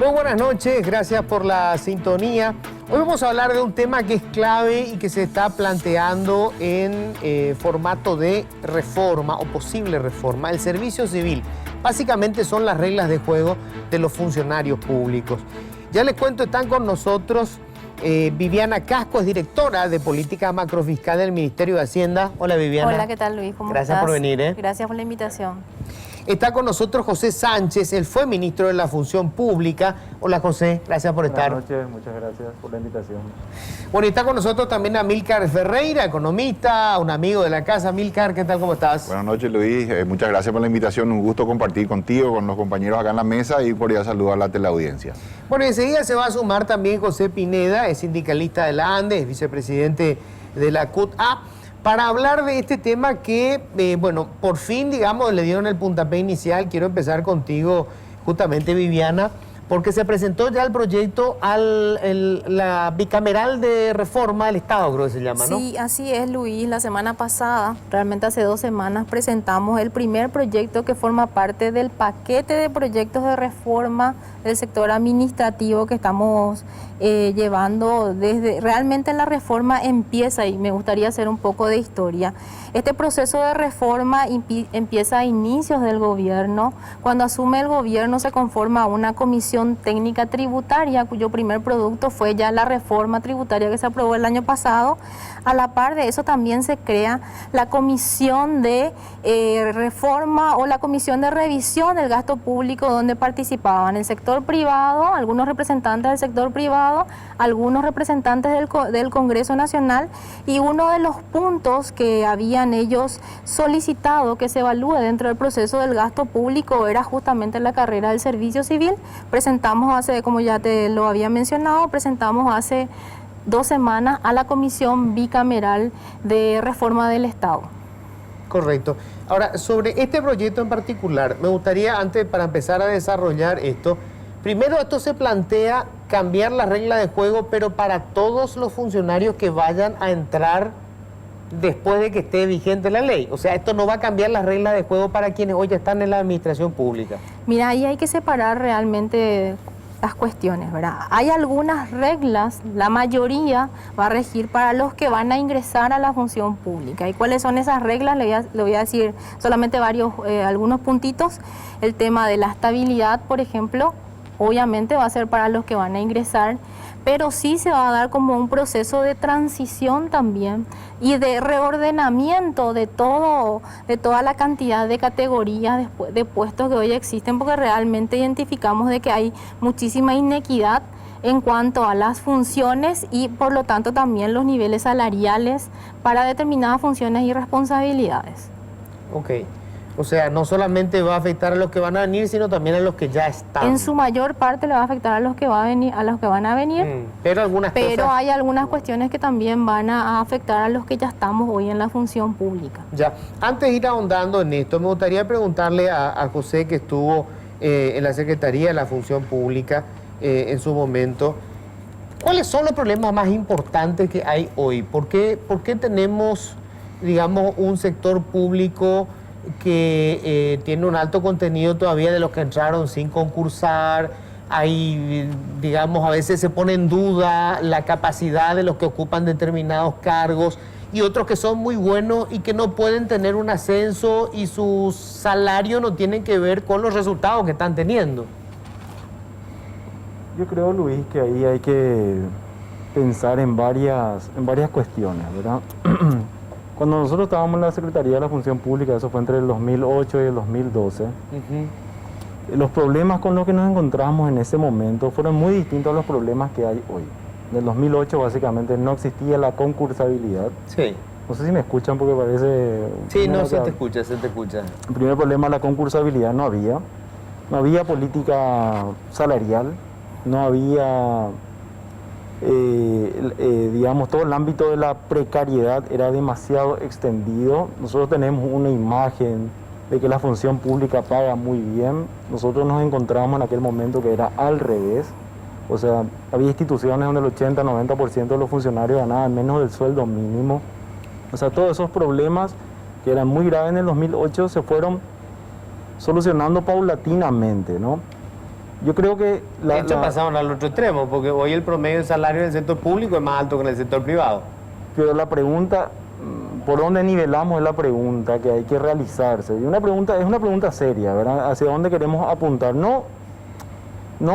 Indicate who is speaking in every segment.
Speaker 1: Muy buenas noches, gracias por la sintonía. Hoy vamos a hablar de un tema que es clave y que se está planteando en formato de reforma o posible reforma, el servicio civil. Básicamente son las reglas de juego de los funcionarios públicos. Ya les cuento, están con nosotros Viviana Casco, es directora de Política Macrofiscal del Ministerio de Hacienda. Hola, Viviana.
Speaker 2: Hola, ¿qué tal, Luis? ¿Cómo estás?
Speaker 1: Gracias por venir.
Speaker 2: Gracias por la invitación.
Speaker 1: Está con nosotros José Sánchez, él fue ministro de la Función Pública. Hola, José, gracias por estar.
Speaker 3: Buenas noches, muchas gracias por la invitación.
Speaker 1: Bueno, y está con nosotros también Amílcar Ferreira, economista, un amigo de la casa. Amílcar, ¿qué tal? ¿Cómo estás?
Speaker 4: Buenas noches, Luis. Muchas gracias por la invitación. Un gusto compartir contigo, con los compañeros acá en la mesa y por ir a saludar a la teleaudiencia.
Speaker 1: Bueno, y enseguida se va a sumar también José Pineda, es sindicalista de la ANDE, es vicepresidente de la CUT-A, para hablar de este tema que, bueno, por fin, digamos, le dieron el puntapié inicial. Quiero empezar contigo, justamente, Viviana, porque se presentó ya el proyecto la bicameral de reforma del Estado, creo que se llama, ¿no?
Speaker 2: Sí, así es, Luis. La semana pasada, realmente hace 2 semanas, presentamos el primer proyecto que forma parte del paquete de proyectos de reforma del sector administrativo que estamos llevando desde... Realmente la reforma empieza, y me gustaría hacer un poco de historia. Este proceso de reforma empieza a inicios del gobierno. Cuando asume el gobierno se conforma una comisión técnica tributaria, cuyo primer producto fue ya la reforma tributaria que se aprobó el año pasado. A la par de eso también se crea la comisión de reforma o la comisión de revisión del gasto público, donde participaban el sector privado, algunos representantes del sector privado, algunos representantes del Congreso Nacional, y uno de los puntos que habían ellos solicitado que se evalúe dentro del proceso del gasto público era justamente la carrera del servicio civil. Presentamos hace, como ya te lo había mencionado, presentamos hace 2 semanas a la Comisión Bicameral de Reforma del Estado.
Speaker 1: Correcto. Ahora, sobre este proyecto en particular, me gustaría, antes, para empezar a desarrollar esto, primero esto se plantea cambiar la regla de juego, pero para todos los funcionarios que vayan a entrar después de que esté vigente la ley. O sea, esto no va a cambiar las reglas de juego para quienes hoy ya están en la administración pública.
Speaker 2: Mira, ahí hay que separar realmente las cuestiones, ¿verdad? Hay algunas reglas, la mayoría va a regir para los que van a ingresar a la función pública. ¿Y cuáles son esas reglas? Le voy a decir solamente algunos puntitos. El tema de la estabilidad, por ejemplo, obviamente va a ser para los que van a ingresar, pero sí se va a dar como un proceso de transición también y de reordenamiento de toda la cantidad de categorías de puestos que hoy existen, porque realmente identificamos de que hay muchísima inequidad en cuanto a las funciones y por lo tanto también los niveles salariales para determinadas funciones y responsabilidades.
Speaker 1: Ok. O sea, no solamente va a afectar a los que van a venir, sino también a los que ya están.
Speaker 2: En su mayor parte le va a afectar a los que van a venir. Pero hay algunas cuestiones que también van a afectar a los que ya estamos hoy en la función pública.
Speaker 1: Ya. Antes de ir ahondando en esto, me gustaría preguntarle a José, que estuvo en la Secretaría de la Función Pública en su momento, ¿cuáles son los problemas más importantes que hay hoy? ¿Por qué tenemos, digamos, un sector público que tiene un alto contenido todavía de los que entraron sin concursar? Hay, digamos, a veces se pone en duda la capacidad de los que ocupan determinados cargos, y otros que son muy buenos y que no pueden tener un ascenso y su salario no tiene que ver con los resultados que están teniendo.
Speaker 3: Yo creo, Luis, que ahí hay que pensar en varias cuestiones, ¿verdad? Cuando nosotros estábamos en la Secretaría de la Función Pública, eso fue entre el 2008 y el 2012, los problemas con los que nos encontramos en ese momento fueron muy distintos a los problemas que hay hoy. En el 2008 básicamente no existía la concursabilidad.
Speaker 1: Sí.
Speaker 3: No sé si me escuchan porque parece...
Speaker 1: Sí, no, se te escucha.
Speaker 3: El primer problema, la concursabilidad, no había. No había política salarial, no había... digamos, todo el ámbito de la precariedad era demasiado extendido. Nosotros tenemos una imagen de que la función pública paga muy bien. Nosotros nos encontramos en aquel momento que era al revés. O sea, había instituciones donde el 80-90% de los funcionarios ganaban menos del sueldo mínimo. O sea, todos esos problemas que eran muy graves en el 2008 se fueron solucionando paulatinamente, ¿no? Yo creo que
Speaker 1: De hecho, pasaron al otro extremo, porque hoy el promedio de salario en el sector público es más alto que en el sector privado.
Speaker 3: Pero la pregunta, ¿por dónde nivelamos? Es la pregunta que hay que realizarse. Y es una pregunta seria, ¿verdad? ¿Hacia dónde queremos apuntar? No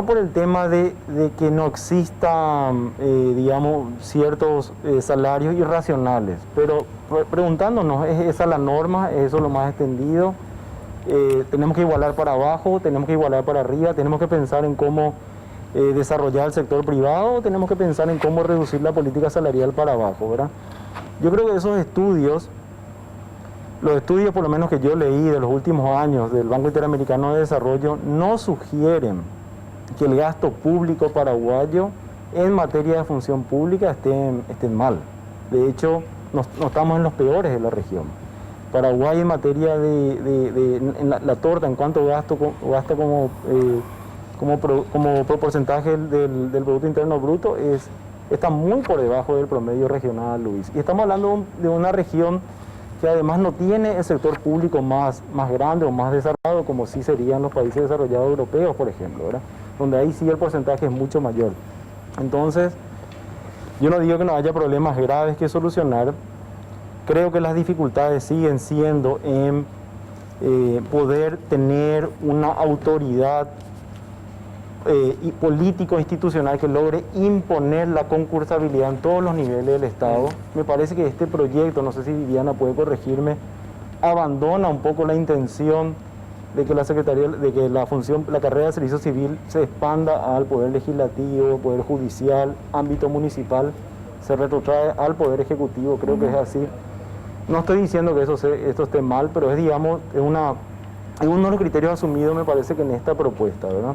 Speaker 3: por el tema de que no existan, digamos, ciertos salarios irracionales, pero preguntándonos, ¿es esa la norma? ¿Es eso lo más extendido? Tenemos que igualar para abajo, tenemos que igualar para arriba, tenemos que pensar en cómo desarrollar el sector privado, tenemos que pensar en cómo reducir la política salarial para abajo, ¿verdad? Yo creo que esos estudios, los estudios por lo menos que yo leí de los últimos años del Banco Interamericano de Desarrollo, no sugieren que el gasto público paraguayo en materia de función pública estén mal. De hecho, no estamos en los peores de la región. Paraguay en materia en la torta, en cuanto gasta como porcentaje del Producto Interno Bruto, está muy por debajo del promedio regional, Luis. Y estamos hablando de una región que además no tiene el sector público más grande o más desarrollado, como sí serían los países desarrollados europeos, por ejemplo, ¿verdad? Donde ahí sí el porcentaje es mucho mayor. Entonces, yo no digo que no haya problemas graves que solucionar. Creo que las dificultades siguen siendo en poder tener una autoridad político-institucional que logre imponer la concursabilidad en todos los niveles del Estado. Me parece que este proyecto, no sé si Viviana puede corregirme, abandona un poco la intención de que la carrera de servicio civil se expanda al Poder Legislativo, Poder Judicial, ámbito municipal, se retrotrae al Poder Ejecutivo, creo que es así. No estoy diciendo que esto esté mal, pero es uno de los criterios asumidos, me parece, que en esta propuesta, ¿verdad?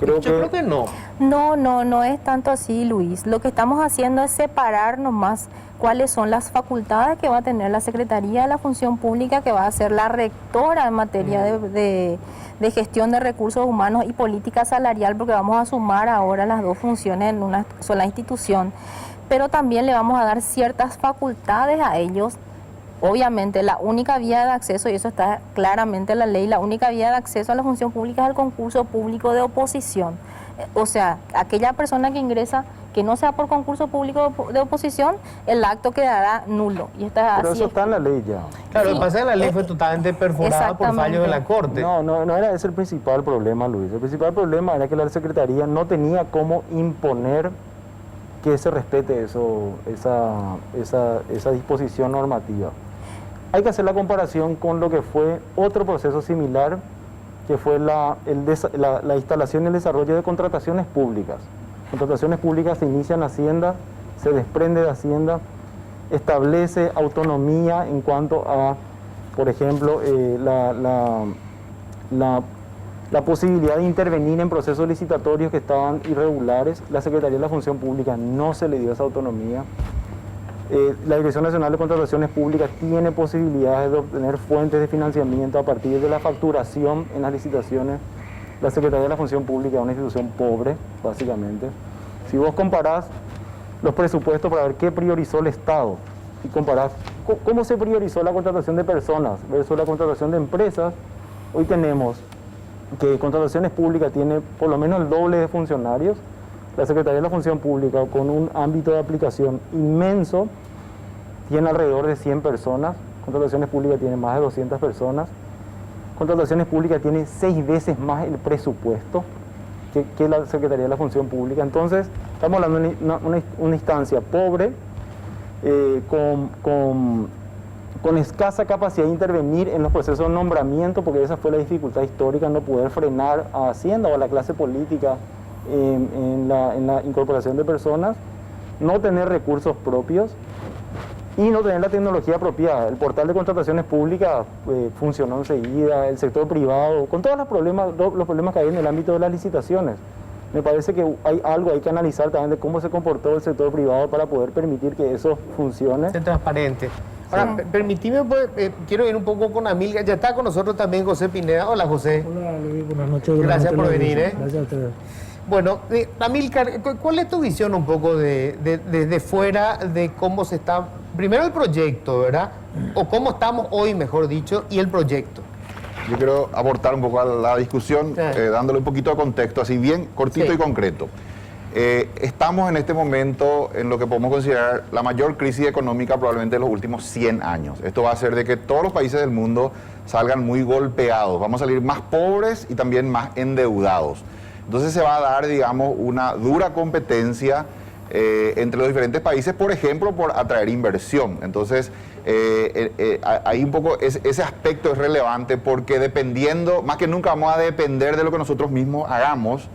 Speaker 1: Yo creo que no.
Speaker 2: No es tanto así, Luis. Lo que estamos haciendo es separar nomás cuáles son las facultades que va a tener la Secretaría de la Función Pública, que va a ser la rectora en materia de gestión de recursos humanos y política salarial, porque vamos a sumar ahora las dos funciones en una sola institución. Pero también le vamos a dar ciertas facultades a ellos. Obviamente, la única vía de acceso, y eso está claramente en la ley, la única vía de acceso a la función pública es el concurso público de oposición. O sea, aquella persona que ingresa que no sea por concurso público de oposición, el acto quedará nulo. Y
Speaker 3: Pero eso está en la ley ya.
Speaker 1: Claro,
Speaker 2: Sí,
Speaker 1: el pase de la ley fue totalmente perforada por fallos de la Corte.
Speaker 3: No era ese el principal problema, Luis. El principal problema era que la Secretaría no tenía cómo imponer que se respete esa disposición normativa. Hay que hacer la comparación con lo que fue otro proceso similar, que fue la instalación y el desarrollo de contrataciones públicas. Contrataciones públicas se inicia en Hacienda, se desprende de Hacienda, establece autonomía en cuanto a, por ejemplo, la posibilidad de intervenir en procesos licitatorios que estaban irregulares. La Secretaría de la Función Pública no se le dio esa autonomía. La Dirección Nacional de Contrataciones Públicas tiene posibilidades de obtener fuentes de financiamiento a partir de la facturación en las licitaciones. La Secretaría de la Función Pública es una institución pobre, básicamente. Si vos comparás los presupuestos para ver qué priorizó el Estado y comparás cómo se priorizó la contratación de personas versus la contratación de empresas, hoy tenemos que Contrataciones Públicas tiene por lo menos el doble de funcionarios. La Secretaría de la Función Pública, con un ámbito de aplicación inmenso, tiene alrededor de 100 personas. Contrataciones Públicas tiene más de 200 personas. Contrataciones Públicas tiene 6 veces más el presupuesto que la Secretaría de la Función Pública. Entonces, estamos hablando de una instancia pobre, con escasa capacidad de intervenir en los procesos de nombramiento, porque esa fue la dificultad histórica, no poder frenar a Hacienda o a la clase política en la incorporación de personas, no tener recursos propios y no tener la tecnología apropiada. El portal de contrataciones públicas funcionó enseguida, el sector privado, con todos los problemas que hay en el ámbito de las licitaciones. Me parece que hay que analizar también de cómo se comportó el sector privado para poder permitir que eso funcione.
Speaker 1: Ser transparente. Ahora, permitime, pues, quiero ir un poco con Amílcar. Ya está con nosotros también José Pineda. Hola, José.
Speaker 5: Hola, Luis. Buenas noches.
Speaker 1: Gracias por venir.
Speaker 5: Gracias a ustedes.
Speaker 1: Bueno, Amílcar, ¿cuál es tu visión un poco desde fuera de cómo se está, primero el proyecto, ¿verdad? O cómo estamos hoy, mejor dicho, y el proyecto.
Speaker 4: Yo quiero aportar un poco a la discusión, dándole un poquito de contexto, así bien cortito y concreto. Estamos en este momento en lo que podemos considerar la mayor crisis económica probablemente de los últimos 100 años. Esto va a hacer de que todos los países del mundo salgan muy golpeados. Vamos a salir más pobres y también más endeudados. Entonces se va a dar, digamos, una dura competencia entre los diferentes países, por ejemplo, por atraer inversión. Entonces, ahí un poco ese aspecto es relevante porque dependiendo, más que nunca vamos a depender de lo que nosotros mismos hagamos,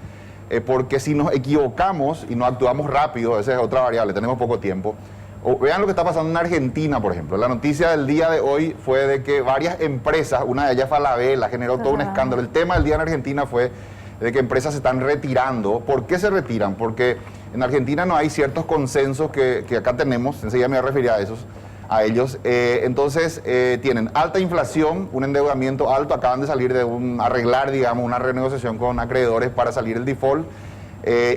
Speaker 4: porque si nos equivocamos y no actuamos rápido, esa es otra variable, tenemos poco tiempo. Vean lo que está pasando en Argentina, por ejemplo. La noticia del día de hoy fue de que varias empresas, una de ellas Falabella, generó todo un escándalo. El tema del día en Argentina fue de que empresas se están retirando. ¿Por qué se retiran? Porque en Argentina no hay ciertos consensos que acá tenemos, enseguida me voy a referir a ellos. Entonces tienen alta inflación, un endeudamiento alto, acaban de salir de arreglar, digamos, una renegociación con acreedores para salir del default,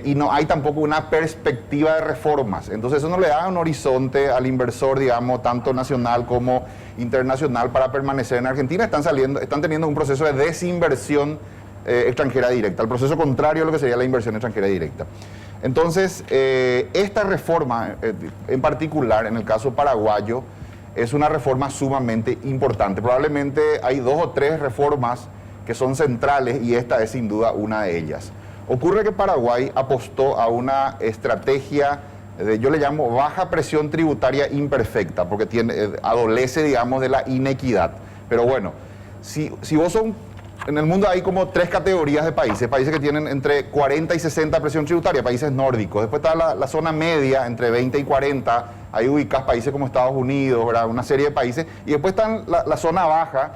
Speaker 4: y no hay tampoco una perspectiva de reformas. Entonces eso no le da un horizonte al inversor, digamos, tanto nacional como internacional para permanecer en Argentina. Están teniendo un proceso de desinversión extranjera directa, el proceso contrario a lo que sería la inversión extranjera directa. Entonces, esta reforma en particular, en el caso paraguayo, es una reforma sumamente importante. Probablemente hay 2 o 3 reformas que son centrales y esta es sin duda una de ellas. Ocurre que Paraguay apostó a una estrategia yo le llamo baja presión tributaria imperfecta, porque adolece, digamos, de la inequidad. Pero bueno, si vos en el mundo hay como 3 categorías de países que tienen entre 40 y 60 presión tributaria, países nórdicos. Después está la zona media, entre 20 y 40, ahí ubicas países como Estados Unidos, ¿verdad? Una serie de países. Y después está la zona baja,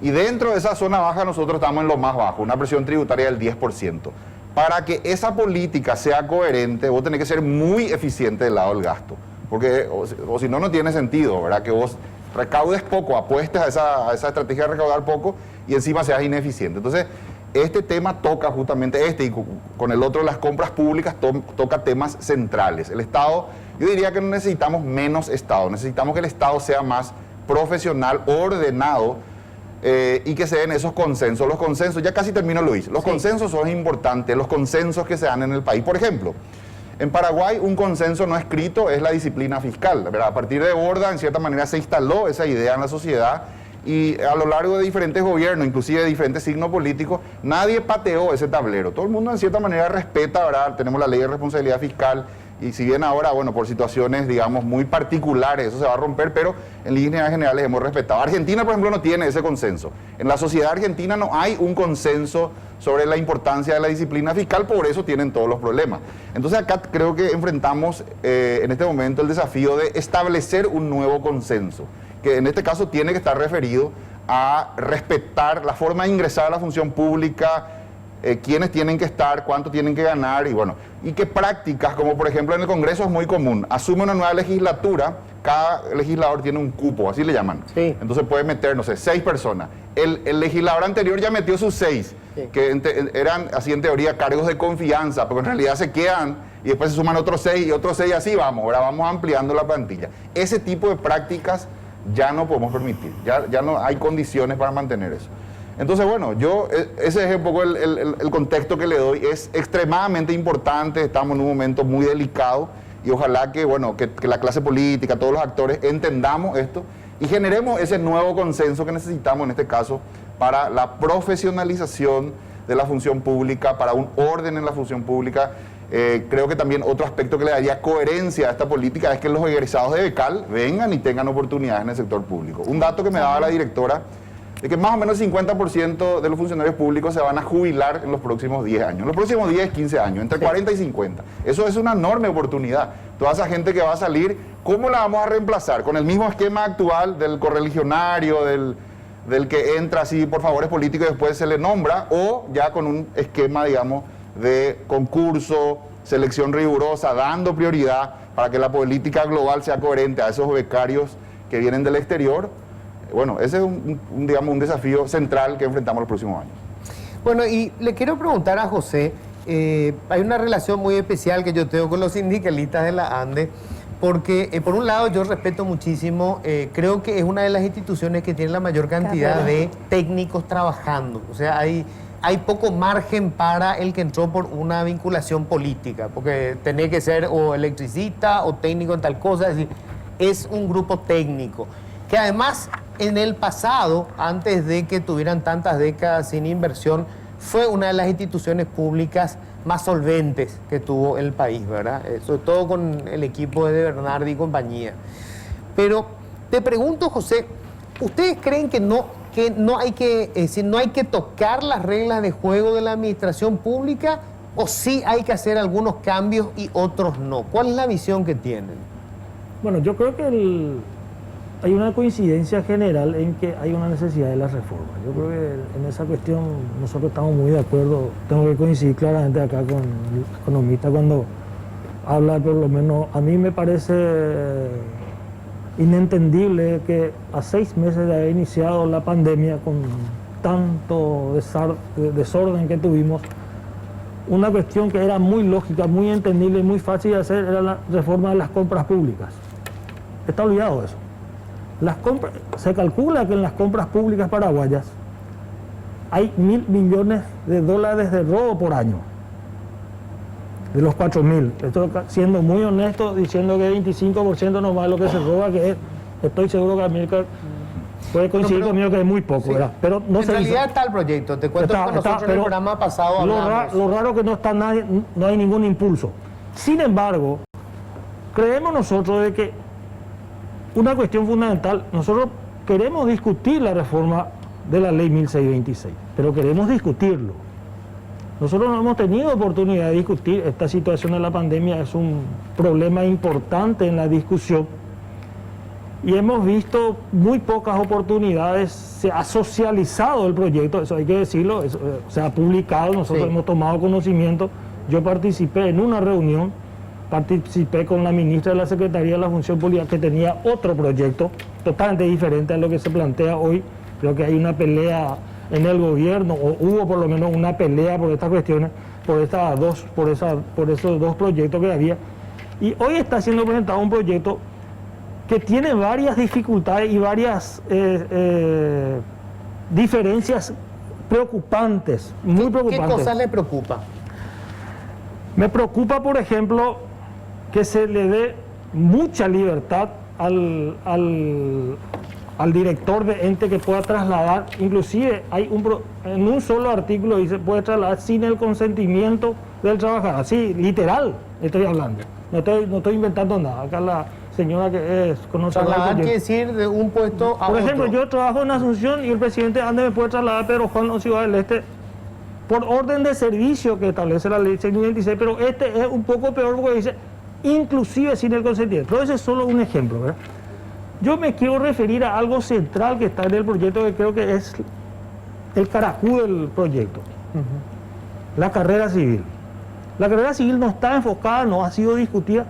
Speaker 4: y dentro de esa zona baja nosotros estamos en lo más bajo, una presión tributaria del 10%. Para que esa política sea coherente, vos tenés que ser muy eficiente del lado del gasto, porque o si no, no tiene sentido, ¿verdad? Que vos recaudes poco, apuestes a esa estrategia de recaudar poco y encima seas ineficiente. Entonces, este tema toca justamente y con el otro, las compras públicas, toca temas centrales. El Estado, yo diría que no necesitamos menos Estado, necesitamos que el Estado sea más profesional, ordenado, y que se den esos consensos. Los consensos, ya casi termino, Luis, los consensos son importantes, los consensos que se dan en el país. Por ejemplo, en Paraguay un consenso no escrito es la disciplina fiscal, ¿verdad? A partir de Borda, en cierta manera, se instaló esa idea en la sociedad y a lo largo de diferentes gobiernos, inclusive de diferentes signos políticos, nadie pateó ese tablero. Todo el mundo en cierta manera respeta, ¿verdad? Tenemos la ley de responsabilidad fiscal y si bien ahora, bueno, por situaciones, digamos, muy particulares, eso se va a romper, pero en líneas generales hemos respetado. Argentina, por ejemplo, no tiene ese consenso. En la sociedad argentina no hay un consenso sobre la importancia de la disciplina fiscal, por eso tienen todos los problemas. Entonces acá creo que enfrentamos en este momento el desafío de establecer un nuevo consenso, que en este caso tiene que estar referido a respetar la forma de ingresar a la función pública, quiénes tienen que estar, cuánto tienen que ganar y bueno, y qué prácticas, como por ejemplo en el Congreso es muy común, asume una nueva legislatura, cada legislador tiene un cupo, así le llaman. Sí. Entonces puede meter, no sé, 6 personas. El legislador anterior ya metió sus 6, sí, que eran así en teoría cargos de confianza, porque en realidad se quedan y después se suman otros 6 y otros 6 y así vamos, ahora vamos ampliando la plantilla. Ese tipo de prácticas ya no podemos permitir, ya no hay condiciones para mantener eso. Entonces, bueno, ese es un poco el contexto que le doy. Es extremadamente importante, estamos en un momento muy delicado y ojalá que, bueno, que la clase política, todos los actores entendamos esto y generemos ese nuevo consenso que necesitamos en este caso para la profesionalización de la función pública, para un orden en la función pública. Creo que también otro aspecto que le daría coherencia a esta política es que los egresados de Becal vengan y tengan oportunidades en el sector público. Un dato que me daba la directora, de que más o menos el 50% de los funcionarios públicos se van a jubilar en los próximos 10 años, en los próximos 10, 15 años, entre 40 y 50. Eso es una enorme oportunidad. Toda esa gente que va a salir, ¿cómo la vamos a reemplazar? ¿Con el mismo esquema actual del correligionario, del que entra así por favores políticos y después se le nombra? ¿O ya con un esquema, digamos, de concurso, selección rigurosa, dando prioridad para que la política global sea coherente a esos becarios que vienen del exterior? Bueno, ese es un desafío central que enfrentamos los próximos años.
Speaker 1: Bueno, y le quiero preguntar a José, hay una relación muy especial que yo tengo con los sindicalistas de la ANDE, porque por un lado yo respeto muchísimo, creo que es una de las instituciones que tiene la mayor cantidad de técnicos trabajando. O sea, hay poco margen para el que entró por una vinculación política, porque tenía que ser o electricista o técnico en tal cosa, es decir, es un grupo técnico, que además en el pasado, antes de que tuvieran tantas décadas sin inversión, fue una de las instituciones públicas más solventes que tuvo el país, ¿verdad? Sobre todo con el equipo de Bernardi y compañía. Pero te pregunto, José, ¿ustedes creen que no hay que tocar las reglas de juego de la administración pública o sí hay que hacer algunos cambios y otros no? ¿Cuál es la visión que tienen?
Speaker 5: Bueno, yo creo que hay una coincidencia general en que hay una necesidad de la reforma. Yo creo que en esa cuestión nosotros estamos muy de acuerdo. Tengo que coincidir claramente acá con el economista cuando habla, por lo menos a mí me parece inentendible que a 6 meses de haber iniciado la pandemia con tanto desorden que tuvimos, una cuestión que era muy lógica, muy entendible y muy fácil de hacer era la reforma de las compras públicas. Está olvidado eso. Se calcula que en las compras públicas paraguayas hay $1.000 millones de robo por año, de los 4.000. Estoy siendo muy honesto, diciendo que 25% nomás lo que se roba, que es, estoy seguro que Amílcar puede coincidir conmigo que es muy poco, sí, ¿verdad? Pero no en
Speaker 1: realidad está el proyecto, te cuento que nosotros en el programa pasado hablamos.
Speaker 5: Lo raro que no está nadie, no hay ningún impulso. Sin embargo, creemos nosotros de que una cuestión fundamental, nosotros queremos discutir la reforma de la ley 1626, pero queremos discutirlo. Nosotros no hemos tenido oportunidad de discutir esta situación de la pandemia, es un problema importante en la discusión y hemos visto muy pocas oportunidades, se ha socializado el proyecto, eso hay que decirlo, se ha publicado, nosotros hemos tomado conocimiento, yo participé en una reunión, participé con la ministra de la Secretaría de la Función Pública que tenía otro proyecto totalmente diferente a lo que se plantea hoy. Creo que hay una pelea en el gobierno, o hubo por lo menos una pelea por estas cuestiones, por esos dos proyectos que había. Y hoy está siendo presentado un proyecto que tiene varias dificultades y varias diferencias preocupantes, muy preocupantes.
Speaker 1: ¿Qué cosas le preocupa?
Speaker 5: Me preocupa, por ejemplo, que se le dé mucha libertad al director de ente que pueda trasladar, inclusive hay en un solo artículo dice puede trasladar sin el consentimiento del trabajador, así literal estoy hablando, no estoy inventando nada, acá la señora que es conocedora.
Speaker 1: Trasladar quiere decir de un puesto a
Speaker 5: por
Speaker 1: otro.
Speaker 5: ejemplo, yo trabajo en Asunción y el presidente Andes me puede trasladar a Pedro Juan o Ciudad del Este por orden de servicio que establece la ley 626, pero este es un poco peor porque dice inclusive sin el consentimiento. Pero ese es solo un ejemplo, ¿verdad? Yo me quiero referir a algo central que está en el proyecto, que creo que es el caracú del proyecto. La carrera civil. La carrera civil no está enfocada, no ha sido discutida.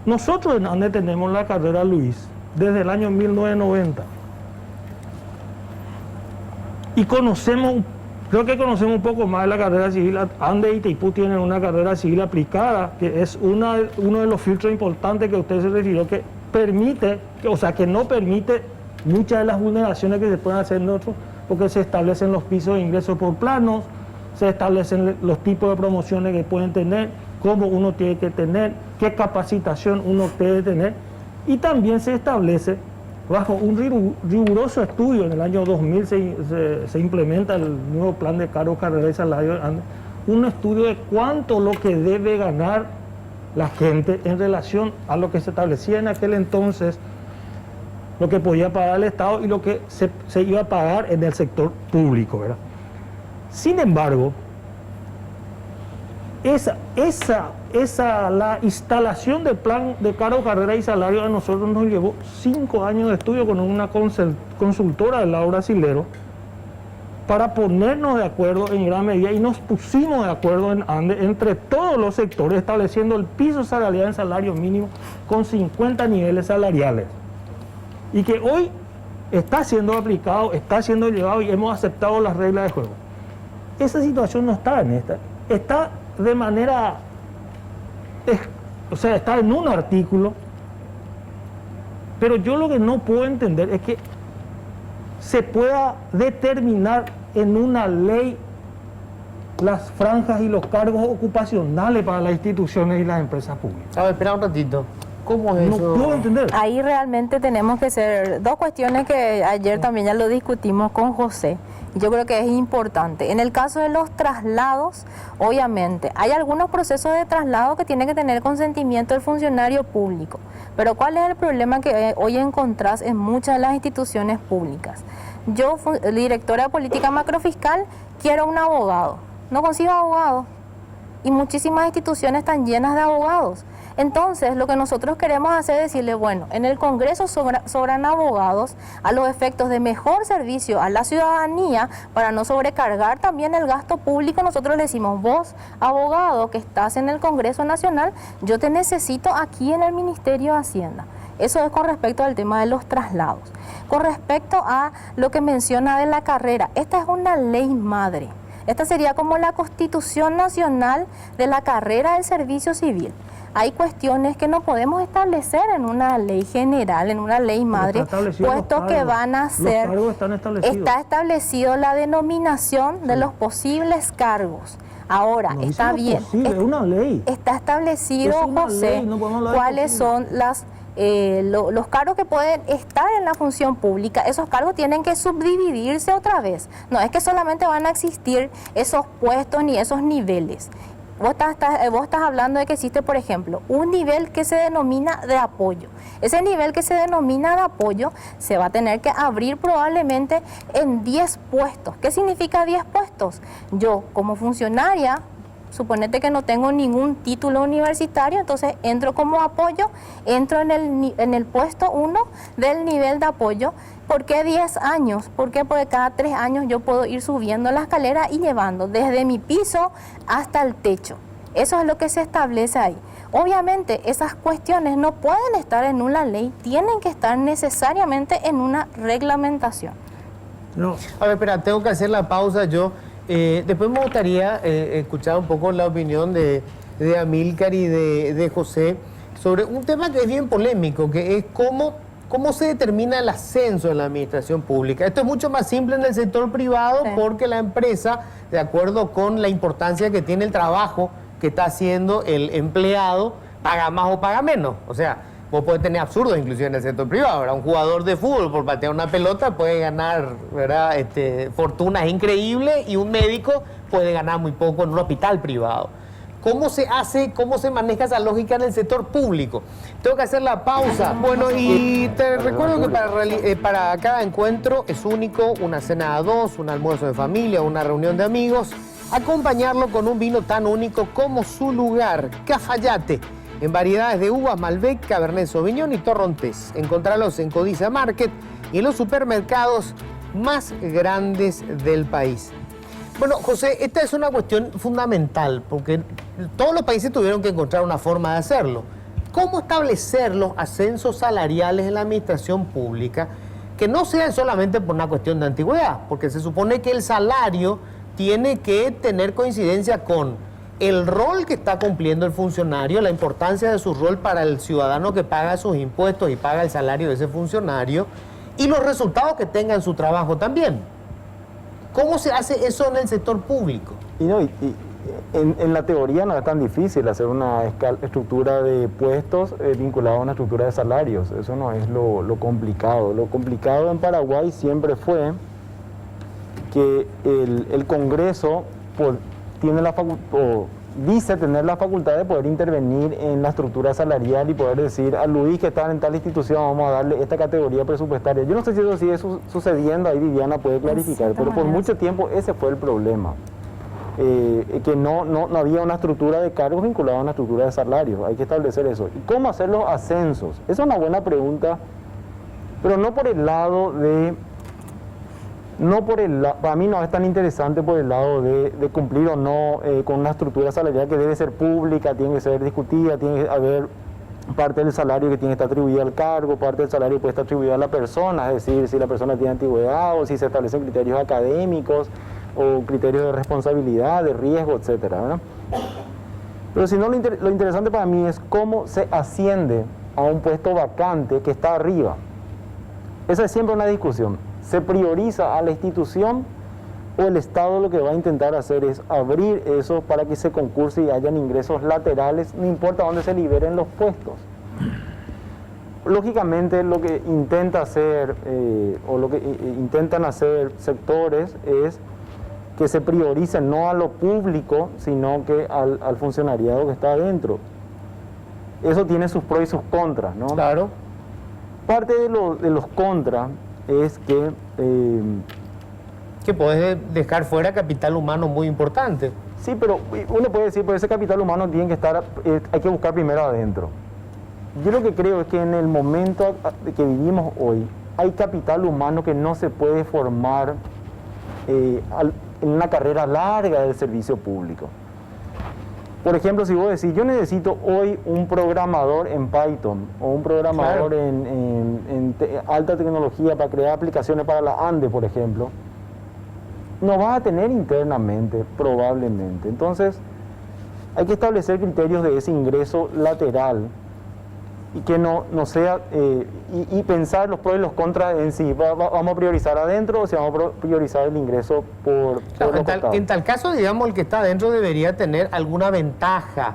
Speaker 5: Nosotros en Andes tenemos la carrera Luis desde el año 1990. Y creo que conocemos un poco más de la carrera civil. Andes y Itaipú tienen una carrera civil aplicada, que es uno de los filtros importantes que usted se refirió, que permite, que no permite muchas de las vulneraciones que se pueden hacer en otros, porque se establecen los pisos de ingresos por planos, se establecen los tipos de promociones que pueden tener, cómo uno tiene que tener, qué capacitación uno debe tener, y también se establece bajo un riguroso estudio. En el año 2000 se implementa el nuevo plan de cargo, carrera y salario, un estudio de cuánto lo que debe ganar la gente en relación a lo que se establecía en aquel entonces, lo que podía pagar el Estado y lo que se iba a pagar en el sector público, ¿verdad? Sin embargo, la instalación del plan de cargo, carrera y salario a nosotros nos llevó 5 años de estudio con una consultora del lado brasilero para ponernos de acuerdo en gran medida, y nos pusimos de acuerdo en Andes entre todos los sectores, estableciendo el piso salarial en salario mínimo con 50 niveles salariales, y que hoy está siendo aplicado, está siendo llevado y hemos aceptado las reglas de juego. Esa situación no está en esta, está de manera, está en un artículo Pero yo lo que no puedo entender es que se pueda determinar en una ley las franjas y los cargos ocupacionales para las instituciones y las empresas públicas.
Speaker 1: A ver, espera un ratito. ¿Cómo es
Speaker 5: No
Speaker 1: eso?
Speaker 5: puedo entender.
Speaker 2: Ahí realmente tenemos que ser dos cuestiones que ayer también ya lo discutimos con José. Yo creo que es importante. En el caso de los traslados, obviamente, hay algunos procesos de traslado que tienen que tener consentimiento del funcionario público. Pero ¿cuál es el problema que hoy encontrás en muchas de las instituciones públicas? Yo, directora de política macrofiscal, quiero un abogado. No consigo abogado. Y muchísimas instituciones están llenas de abogados. Entonces, lo que nosotros queremos hacer es decirle, bueno, en el Congreso sobran abogados a los efectos de mejor servicio a la ciudadanía para no sobrecargar también el gasto público. Nosotros le decimos, vos, abogado que estás en el Congreso Nacional, yo te necesito aquí en el Ministerio de Hacienda. Eso es con respecto al tema de los traslados. Con respecto a lo que menciona de la carrera, esta es una ley madre. Esta sería como la Constitución Nacional de la carrera del servicio civil. Hay cuestiones que no podemos establecer en una ley general, en una ley madre, puesto que van a ser...
Speaker 5: Los cargos están establecidos.
Speaker 2: Está establecido la denominación de los posibles cargos. Ahora,
Speaker 5: No
Speaker 2: está
Speaker 5: dice
Speaker 2: bien.
Speaker 5: posible, es una ley.
Speaker 2: Está establecido,
Speaker 5: Es una
Speaker 2: José,
Speaker 5: ley, no podemos hablar de
Speaker 2: cuáles
Speaker 5: posible.
Speaker 2: son los cargos que pueden estar en la función pública. Esos cargos tienen que subdividirse otra vez. No es que solamente van a existir esos puestos ni esos niveles. Vos estás hablando de que existe, por ejemplo, un nivel que se denomina de apoyo. Ese nivel que se denomina de apoyo se va a tener que abrir probablemente en 10 puestos. ¿Qué significa 10 puestos? Yo, como funcionaria, suponete que no tengo ningún título universitario, entonces entro como apoyo, entro en el puesto 1 del nivel de apoyo. ¿Por qué 10 años? Porque cada 3 años yo puedo ir subiendo la escalera y llevando desde mi piso hasta el techo. Eso es lo que se establece ahí. Obviamente esas cuestiones no pueden estar en una ley, tienen que estar necesariamente en una reglamentación.
Speaker 5: No.
Speaker 1: A ver, espera, tengo que hacer la pausa yo. Después me gustaría escuchar un poco la opinión de Amílcar y de José sobre un tema que es bien polémico, que es cómo se determina el ascenso en la administración pública. Esto es mucho más simple en el sector privado, sí, porque la empresa, de acuerdo con la importancia que tiene el trabajo que está haciendo el empleado, paga más o paga menos. O sea, vos podés tener absurdos inclusive en el sector privado, ¿verdad? Un jugador de fútbol por patear una pelota puede ganar, ¿verdad? Fortunas increíbles, y un médico puede ganar muy poco en un hospital privado. ¿Cómo se hace, cómo se maneja esa lógica en el sector público? Tengo que hacer la pausa. Bueno, y te recuerdo que para cada encuentro es único, una cena a dos, un almuerzo de familia, una reunión de amigos. Acompañarlo con un vino tan único como su lugar, Cafayate, en variedades de uvas Malbec, Cabernet Sauvignon y Torrontés. Encontralos en Codicia Market y en los supermercados más grandes del país. Bueno, José, esta es una cuestión fundamental, porque todos los países tuvieron que encontrar una forma de hacerlo. ¿Cómo establecer los ascensos salariales en la administración pública que no sean solamente por una cuestión de antigüedad? Porque se supone que el salario tiene que tener coincidencia con el rol que está cumpliendo el funcionario, la importancia de su rol para el ciudadano que paga sus impuestos y paga el salario de ese funcionario, y los resultados que tenga en su trabajo también. ¿Cómo se hace eso en el sector público?
Speaker 3: En la teoría no es tan difícil hacer una estructura de puestos vinculada a una estructura de salarios. Eso no es lo complicado. Lo complicado en Paraguay siempre fue que el Congreso dice tener la facultad de poder intervenir en la estructura salarial y poder decir a Luis, que está en tal institución, vamos a darle esta categoría presupuestaria. Yo no sé si eso sigue sucediendo, ahí Viviana puede clarificar, pero por mucho tiempo ese fue el problema. Que no había una estructura de cargos vinculada a una estructura de salarios. Hay que establecer eso. ¿Y cómo hacer los ascensos? Esa es una buena pregunta, pero no por el lado de... para mí no es tan interesante por el lado de cumplir o no con una estructura salarial que debe ser pública, tiene que ser discutida, tiene que haber parte del salario que tiene que estar atribuida al cargo, parte del salario puede estar atribuida a la persona, es decir, si la persona tiene antigüedad o si se establecen criterios académicos o criterios de responsabilidad, de riesgo, etcétera, ¿verdad? Pero si no, lo interesante para mí es cómo se asciende a un puesto vacante que está arriba. Esa es siempre una discusión. ¿Se prioriza a la institución o el Estado lo que va a intentar hacer es abrir eso para que se concurse y hayan ingresos laterales, no importa dónde se liberen los puestos? Lógicamente lo que intenta hacer o lo que intentan hacer sectores es que se priorice no a lo público, sino que al funcionariado que está adentro. Eso tiene sus pros y sus contras, ¿no?
Speaker 1: Claro.
Speaker 3: Parte de los contras es que
Speaker 1: podés dejar fuera capital humano muy importante.
Speaker 3: sí, pero uno puede decir, pues ese capital humano tiene que estar, hay que buscar primero adentro. Yo lo que creo es que en el momento que vivimos hoy, hay capital humano que no se puede formar en una carrera larga del servicio público. Por ejemplo, si vos decís, yo necesito hoy un programador en Python o un programador
Speaker 1: Claro.
Speaker 3: en alta tecnología para crear aplicaciones para la ANDE, por ejemplo, no vas a tener internamente, probablemente. Entonces, hay que establecer criterios de ese ingreso lateral y que no sea, y pensar los pros y los contras en sí. ¿Vamos a priorizar adentro o si vamos a priorizar el ingreso por
Speaker 1: Claro,
Speaker 3: los costados?
Speaker 1: en tal caso, digamos, el que está adentro debería tener alguna ventaja,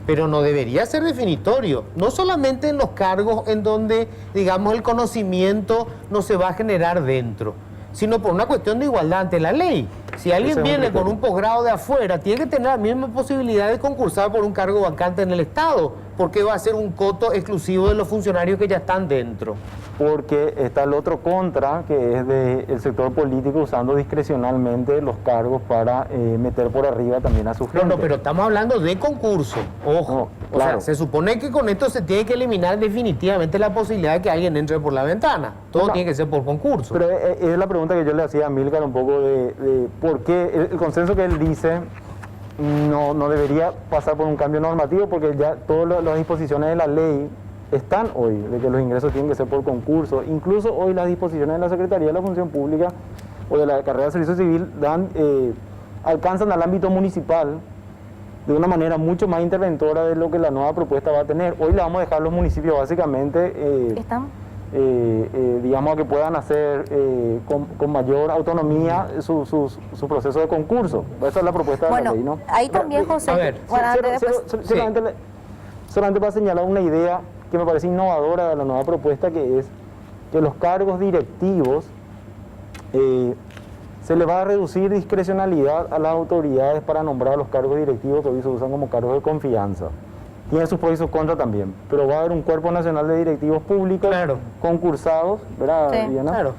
Speaker 1: pero no debería ser definitorio. No solamente en los cargos en donde, digamos, el conocimiento no se va a generar dentro, sino por una cuestión de igualdad ante la ley. Si alguien
Speaker 3: Ese es un
Speaker 1: viene con
Speaker 3: criterio.
Speaker 1: un posgrado de afuera, tiene que tener la misma posibilidad de concursar por un cargo vacante en el Estado, porque va a ser un coto exclusivo de los funcionarios que ya están dentro.
Speaker 3: Porque está el otro contra, que es del sector político usando discrecionalmente los cargos para meter por arriba también a su gente.
Speaker 1: No, pero estamos hablando de concurso, ojo.
Speaker 3: No,
Speaker 1: O sea,
Speaker 3: claro.
Speaker 1: se supone que con esto se tiene que eliminar definitivamente la posibilidad de que alguien entre por la ventana. Todo
Speaker 3: No,
Speaker 1: tiene que ser por concurso.
Speaker 3: Pero es la pregunta que yo le hacía a Amílcar un poco de por qué el consenso que él dice no debería pasar por un cambio normativo, porque ya todas las disposiciones de la ley están hoy, de que los ingresos tienen que ser por concurso. Incluso hoy las disposiciones de la Secretaría de la Función Pública o de la carrera de Servicio Civil alcanzan al ámbito municipal de una manera mucho más interventora de lo que la nueva propuesta va a tener. Hoy le vamos a dejar a los municipios básicamente
Speaker 2: ¿Están?
Speaker 3: digamos, a que puedan hacer con mayor autonomía su proceso de concurso. Esa es la propuesta de
Speaker 2: Bueno,
Speaker 3: la ley, ¿no?
Speaker 2: ahí también, José.
Speaker 1: a ver,
Speaker 2: bueno, antes de pas-
Speaker 3: Solamente para señalar una idea que me parece innovadora de la nueva propuesta, que es que los cargos directivos se le va a reducir discrecionalidad a las autoridades para nombrar los cargos directivos que hoy se usan como cargos de confianza. Tiene sus pros y sus contras también, pero va a haber un cuerpo nacional de directivos públicos
Speaker 1: Claro.
Speaker 3: concursados, ¿verdad,
Speaker 2: Sí,
Speaker 3: Diana?
Speaker 1: Claro.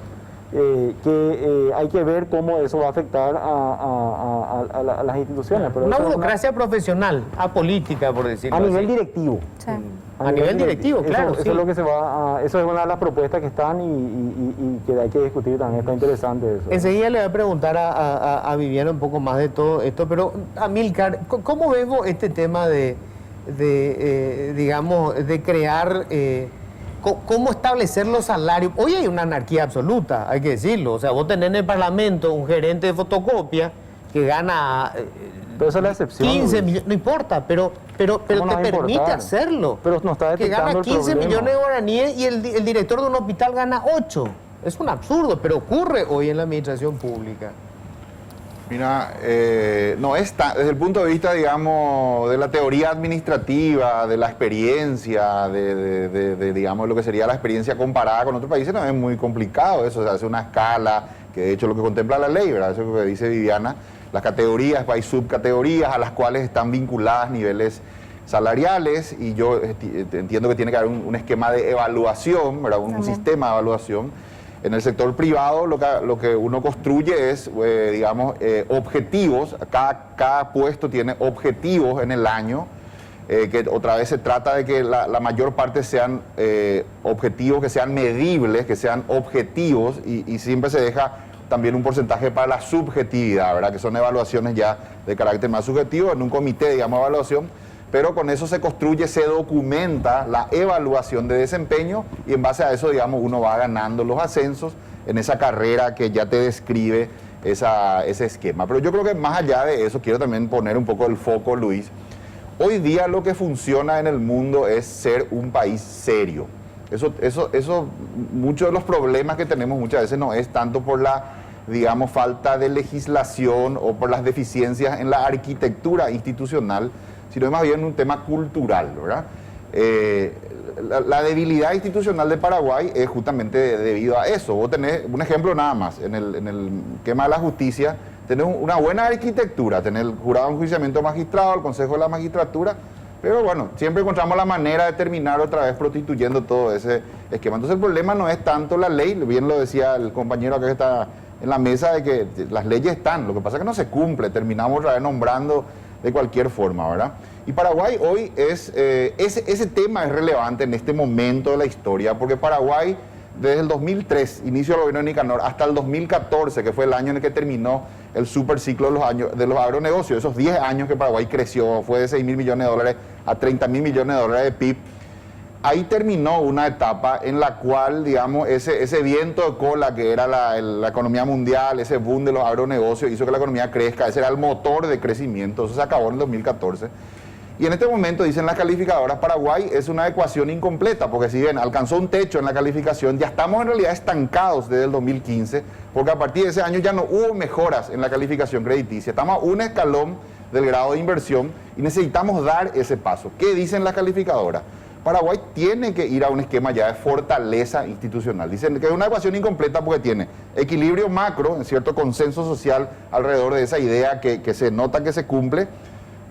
Speaker 3: Que hay que ver cómo eso va a afectar a las instituciones. Pero
Speaker 1: Una
Speaker 3: eso es
Speaker 1: burocracia profesional, apolítica, por decirlo
Speaker 3: a nivel
Speaker 1: así.
Speaker 3: directivo.
Speaker 2: Sí.
Speaker 1: A nivel directivo, claro,
Speaker 3: Eso
Speaker 1: sí.
Speaker 3: es lo que se va eso es una de las propuestas que están y que hay que discutir también. Está interesante eso.
Speaker 1: Enseguida le voy a preguntar a Viviana un poco más de todo esto, pero Amílcar, ¿cómo ves vos este tema digamos, de crear, cómo establecer los salarios? Hoy hay una anarquía absoluta, hay que decirlo. O sea, vos tenés en el Parlamento un gerente de fotocopia que gana
Speaker 3: Pero esa es la excepción.
Speaker 1: 15
Speaker 3: Luis.
Speaker 1: millones, no importa, pero
Speaker 3: ¿Cómo
Speaker 1: te
Speaker 3: no va a
Speaker 1: permite
Speaker 3: importar?
Speaker 1: hacerlo.
Speaker 3: Pero no está
Speaker 1: Que gana
Speaker 3: detectando el
Speaker 1: 15
Speaker 3: problema.
Speaker 1: millones de guaraníes y el director de un hospital gana 8. Es un absurdo, pero ocurre hoy en la administración pública.
Speaker 4: Mira, no está, desde el punto de vista, digamos, de la teoría administrativa, de la experiencia, digamos, lo que sería la experiencia comparada con otros países, no es muy complicado eso, se hace una escala, que de hecho es lo que contempla la ley, ¿verdad? Eso es lo que dice Viviana, las categorías, hay subcategorías a las cuales están vinculadas niveles salariales, y yo entiendo que tiene que haber un esquema de evaluación, ¿verdad? Un
Speaker 2: También.
Speaker 4: sistema de evaluación. En el sector privado lo que uno construye es, digamos, objetivos. Cada puesto tiene objetivos en el año, que otra vez se trata de que la mayor parte sean objetivos, que sean medibles, que sean objetivos, y siempre se deja también un porcentaje para la subjetividad, ¿verdad? Que son evaluaciones ya de carácter más subjetivo, en un comité, digamos, de evaluación. Pero con eso se construye, se documenta la evaluación de desempeño y en base a eso, digamos, uno va ganando los ascensos en esa carrera que ya te describe ese esquema. Pero yo creo que más allá de eso, quiero también poner un poco el foco, Luis. Hoy día lo que funciona en el mundo es ser un país serio. Eso, muchos de los problemas que tenemos muchas veces no es tanto por la, digamos, falta de legislación o por las deficiencias en la arquitectura institucional, sino más bien un tema cultural, ¿verdad? La debilidad institucional de Paraguay es justamente debido a eso. Vos tenés un ejemplo nada más, en el tema de la justicia, tenés una buena arquitectura, tenés el jurado de enjuiciamiento magistrado, el consejo de la magistratura, pero bueno, siempre encontramos la manera de terminar otra vez prostituyendo todo ese esquema. Entonces el problema no es tanto la ley, bien lo decía el compañero acá que está en la mesa, de que las leyes están, lo que pasa es que no se cumple, terminamos otra vez nombrando de cualquier forma, ¿verdad? Y Paraguay hoy ese tema es relevante en este momento de la historia, porque Paraguay desde el 2003, inicio del gobierno de Nicanor, hasta el 2014, que fue el año en el que terminó el superciclo de los agronegocios, esos 10 años que Paraguay creció, fue de 6.000 millones de dólares a 30.000 millones de dólares de PIB, ahí terminó una etapa en la cual, digamos, ese viento de cola que era la economía mundial, ese boom de los agronegocios, hizo que la economía crezca, ese era el motor de crecimiento, eso se acabó en el 2014. Y en este momento, dicen las calificadoras, Paraguay es una ecuación incompleta, porque si bien alcanzó un techo en la calificación, ya estamos en realidad estancados desde el 2015, porque a partir de ese año ya no hubo mejoras en la calificación crediticia. Estamos a un escalón del grado de inversión y necesitamos dar ese paso. ¿Qué dicen las calificadoras? Paraguay tiene que ir a un esquema ya de fortaleza institucional. Dicen que es una ecuación incompleta porque tiene equilibrio macro, en cierto consenso social alrededor de esa idea que se nota que se cumple,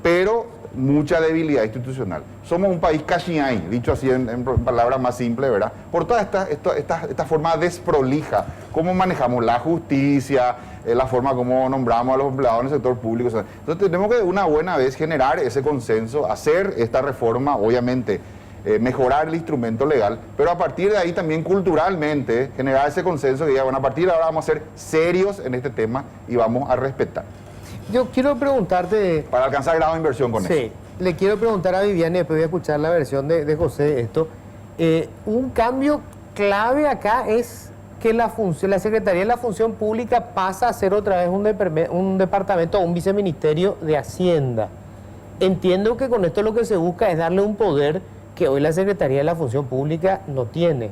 Speaker 4: pero mucha debilidad institucional. Somos un país cachiñay, dicho así en palabras más simples, ¿verdad? Por toda esta forma desprolija, cómo manejamos la justicia, la forma como nombramos a los empleados en el sector público. Entonces tenemos que de una buena vez generar ese consenso, hacer esta reforma, obviamente, mejorar el instrumento legal, pero a partir de ahí también culturalmente generar ese consenso que diga, bueno, a partir de ahora vamos a ser serios en este tema y vamos a respetar.
Speaker 1: Yo quiero preguntarte...
Speaker 4: Para alcanzar grado de inversión con eso.
Speaker 1: Sí, le quiero preguntar a Viviane, después voy a escuchar la versión de José de esto. Un cambio clave acá es que la Secretaría de la Función Pública pasa a ser otra vez un departamento o un viceministerio de Hacienda. Entiendo que con esto lo que se busca es darle un poder que hoy la Secretaría de la Función Pública no tiene.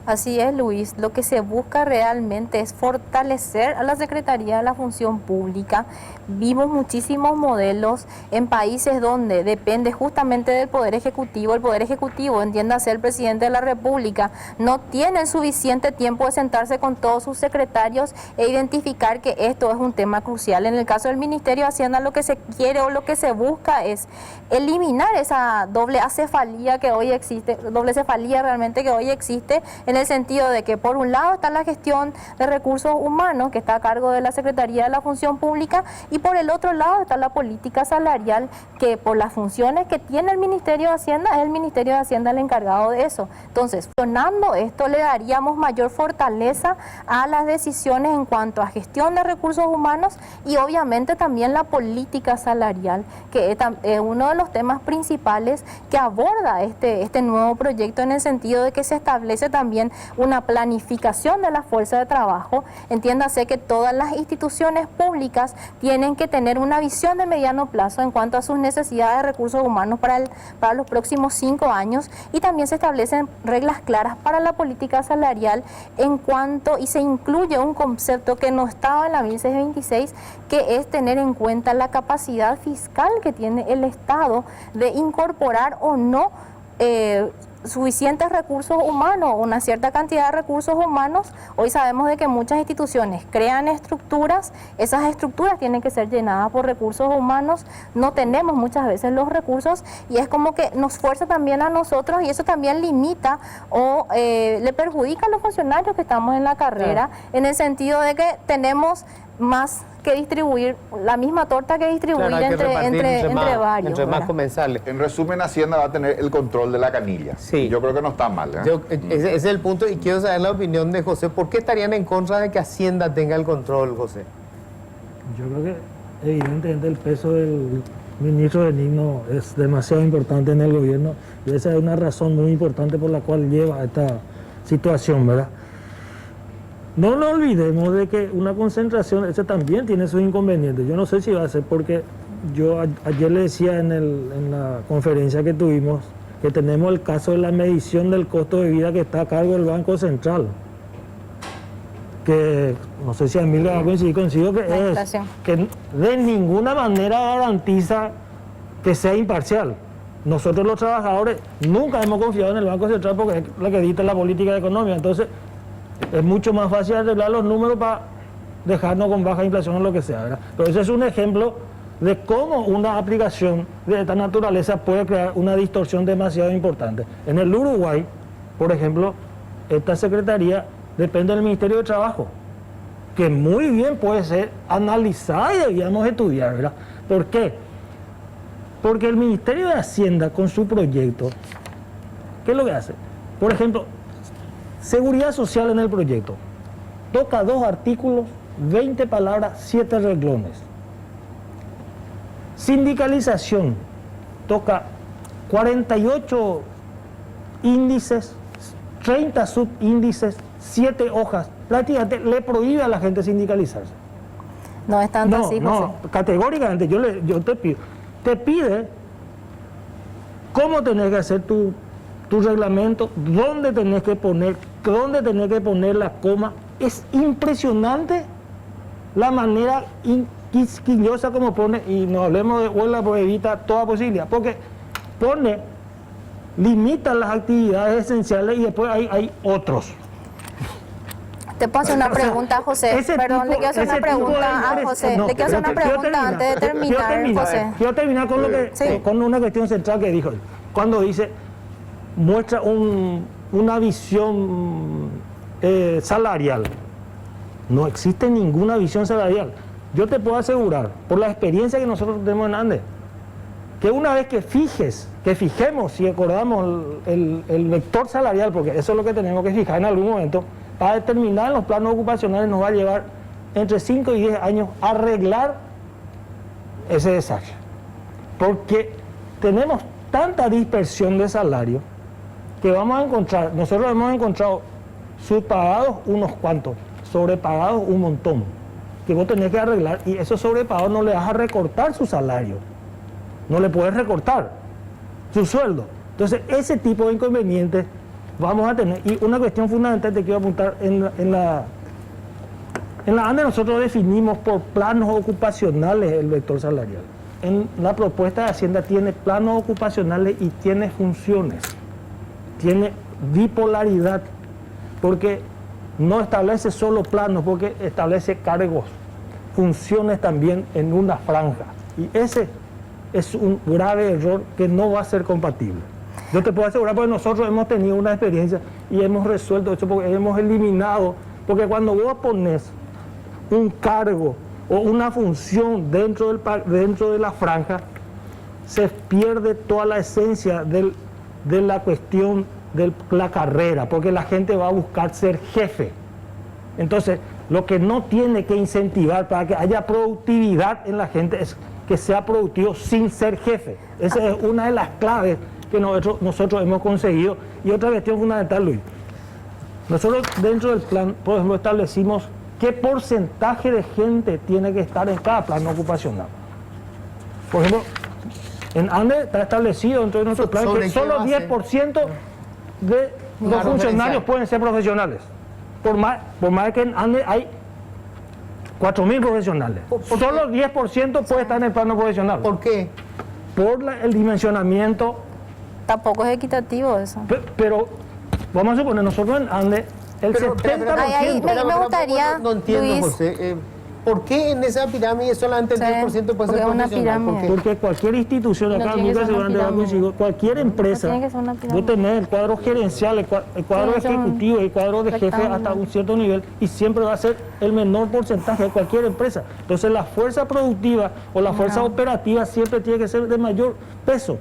Speaker 2: Así es, Luis. Lo que se busca realmente es fortalecer a la Secretaría de la Función Pública. Vimos muchísimos modelos en países donde depende justamente del Poder Ejecutivo. El Poder Ejecutivo, entiéndase el Presidente de la República, no tiene suficiente tiempo de sentarse con todos sus secretarios e identificar que esto es un tema crucial. En el caso del Ministerio de Hacienda, lo que se quiere o lo que se busca es eliminar esa doble acefalía que hoy existe, doble cefalía realmente que hoy existe, en el sentido de que por un lado está la gestión de recursos humanos, que está a cargo de la Secretaría de la Función Pública, y por el otro lado está la política salarial, que por las funciones que tiene el Ministerio de Hacienda, es el Ministerio de Hacienda el encargado de eso. Entonces, funcionando esto, le daríamos mayor fortaleza a las decisiones en cuanto a gestión de recursos humanos y obviamente también la política salarial, que es uno de los temas principales que aborda este nuevo proyecto, en el sentido de que se establece también una planificación de la fuerza de trabajo. Entiéndase que todas las instituciones públicas tienen que tener una visión de mediano plazo en cuanto a sus necesidades de recursos humanos para los próximos 5 años, y también se establecen reglas claras para la política salarial en cuanto, y se incluye un concepto que no estaba en la 1626, que es tener en cuenta la capacidad fiscal que tiene el Estado de incorporar o no suficientes recursos humanos, una cierta cantidad de recursos humanos. Hoy sabemos de que muchas instituciones crean estructuras, esas estructuras tienen que ser llenadas por recursos humanos, no tenemos muchas veces los recursos, y es como que nos fuerza también a nosotros, y eso también limita o le perjudica a los funcionarios que estamos en la carrera, en el sentido de que tenemos más que distribuir, la misma torta que distribuir, claro, entre varios.
Speaker 1: Entre más comensales.
Speaker 4: En resumen, Hacienda va a tener el control de la canilla.
Speaker 1: Sí.
Speaker 4: Yo creo que no está mal.
Speaker 1: Ese es el punto, y quiero saber la opinión de José. ¿Por qué estarían en contra de que Hacienda tenga el control, José?
Speaker 5: Yo creo que evidentemente el peso del ministro benigno es demasiado importante en el gobierno, y esa es una razón muy importante por la cual lleva a esta situación, ¿verdad? No nos olvidemos de que una concentración, ese también tiene sus inconvenientes. Yo no sé si va a ser porque yo ayer le decía en la conferencia que tuvimos que tenemos el caso de la medición del costo de vida que está a cargo del Banco Central. Que no sé si a mí le va a coincidir consigo que de ninguna manera garantiza que sea imparcial. Nosotros los trabajadores nunca hemos confiado en el Banco Central porque es la que dicta la política económica. Entonces es mucho más fácil arreglar los números para dejarnos con baja inflación o lo que sea, ¿verdad? Pero ese es un ejemplo de cómo una aplicación de esta naturaleza puede crear una distorsión demasiado importante. En el Uruguay, por ejemplo, esta secretaría depende del Ministerio de Trabajo, que muy bien puede ser analizada y debíamos estudiar, ¿verdad? ¿Por qué? Porque el Ministerio de Hacienda con su proyecto, ¿qué es lo que hace? Por ejemplo, seguridad social en el proyecto. Toca 2 artículos, 20 palabras, 7 renglones. Sindicalización, toca 48 índices, 30 subíndices, 7 hojas. Prácticamente le prohíbe a la gente sindicalizarse.
Speaker 2: No es tanto así, José.
Speaker 5: No, categóricamente yo te pide cómo tenés que hacer tu reglamento, dónde tenés que poner la coma. Es impresionante la manera quisquillosa como pone, y no hablemos de huelga porque evita toda posibilidad, porque limita las actividades esenciales y después hay otros.
Speaker 2: Te puedo hacer una pregunta, José. Perdón, le quiero hacer una pregunta a José. Le quiero hacer una pregunta antes de terminar, José.
Speaker 5: Quiero terminar con, con una cuestión central que dijo él. Cuando dice, muestra una visión salarial. No existe ninguna visión salarial. Yo te puedo asegurar, por la experiencia que nosotros tenemos en Andes, que una vez que fijemos, si acordamos el vector salarial, porque eso es lo que tenemos que fijar en algún momento, para determinar los planos ocupacionales nos va a llevar entre 5 y 10 años arreglar ese desastre. Porque tenemos tanta dispersión de salario que vamos a encontrar, nosotros hemos encontrado subpagados unos cuantos, sobrepagados un montón, que vos tenés que arreglar, y esos sobrepagados no le vas a recortar su salario, no le puedes recortar su sueldo. Entonces ese tipo de inconvenientes vamos a tener. Y una cuestión fundamental te quiero apuntar, en la ANDE nosotros definimos por planos ocupacionales el vector salarial. En la propuesta de Hacienda tiene planos ocupacionales y tiene funciones, tiene bipolaridad, porque no establece solo planos, porque establece cargos, funciones también en una franja. Y ese es un grave error que no va a ser compatible. Yo te puedo asegurar, porque nosotros hemos tenido una experiencia y hemos resuelto esto, porque hemos eliminado, porque cuando vos pones un cargo o una función dentro de la franja, se pierde toda la esencia de la cuestión de la carrera, porque la gente va a buscar ser jefe. Entonces, lo que no tiene que incentivar para que haya productividad en la gente es que sea productivo sin ser jefe. Esa es una de las claves que nosotros hemos conseguido. Y otra cuestión fundamental, Luis. Nosotros dentro del plan, por ejemplo, establecimos qué porcentaje de gente tiene que estar en cada plan ocupacional. Por ejemplo, en ANDE está establecido dentro de nuestro plan que solo 10% de los funcionarios pueden ser profesionales. Por más que en ANDE hay 4.000 profesionales. Solo 10% puede estar en el plano profesional.
Speaker 1: ¿Por qué?
Speaker 5: Por el dimensionamiento.
Speaker 2: Tampoco es equitativo eso.
Speaker 5: Pero vamos a suponer, nosotros en ANDE, el 70%.
Speaker 2: Me gustaría,
Speaker 1: no entiendo,
Speaker 2: Luis,
Speaker 1: José. ¿Por qué en esa pirámide solamente el 10% puede ser profesional?
Speaker 5: Porque cualquier institución, acá nunca se van a coincidir, cualquier empresa, vos tenés el cuadro gerencial, el cuadro ejecutivo, el cuadro de jefe hasta un cierto nivel, y siempre va a ser el menor porcentaje de cualquier empresa. Entonces la fuerza productiva o la fuerza operativa siempre tiene que ser de mayor peso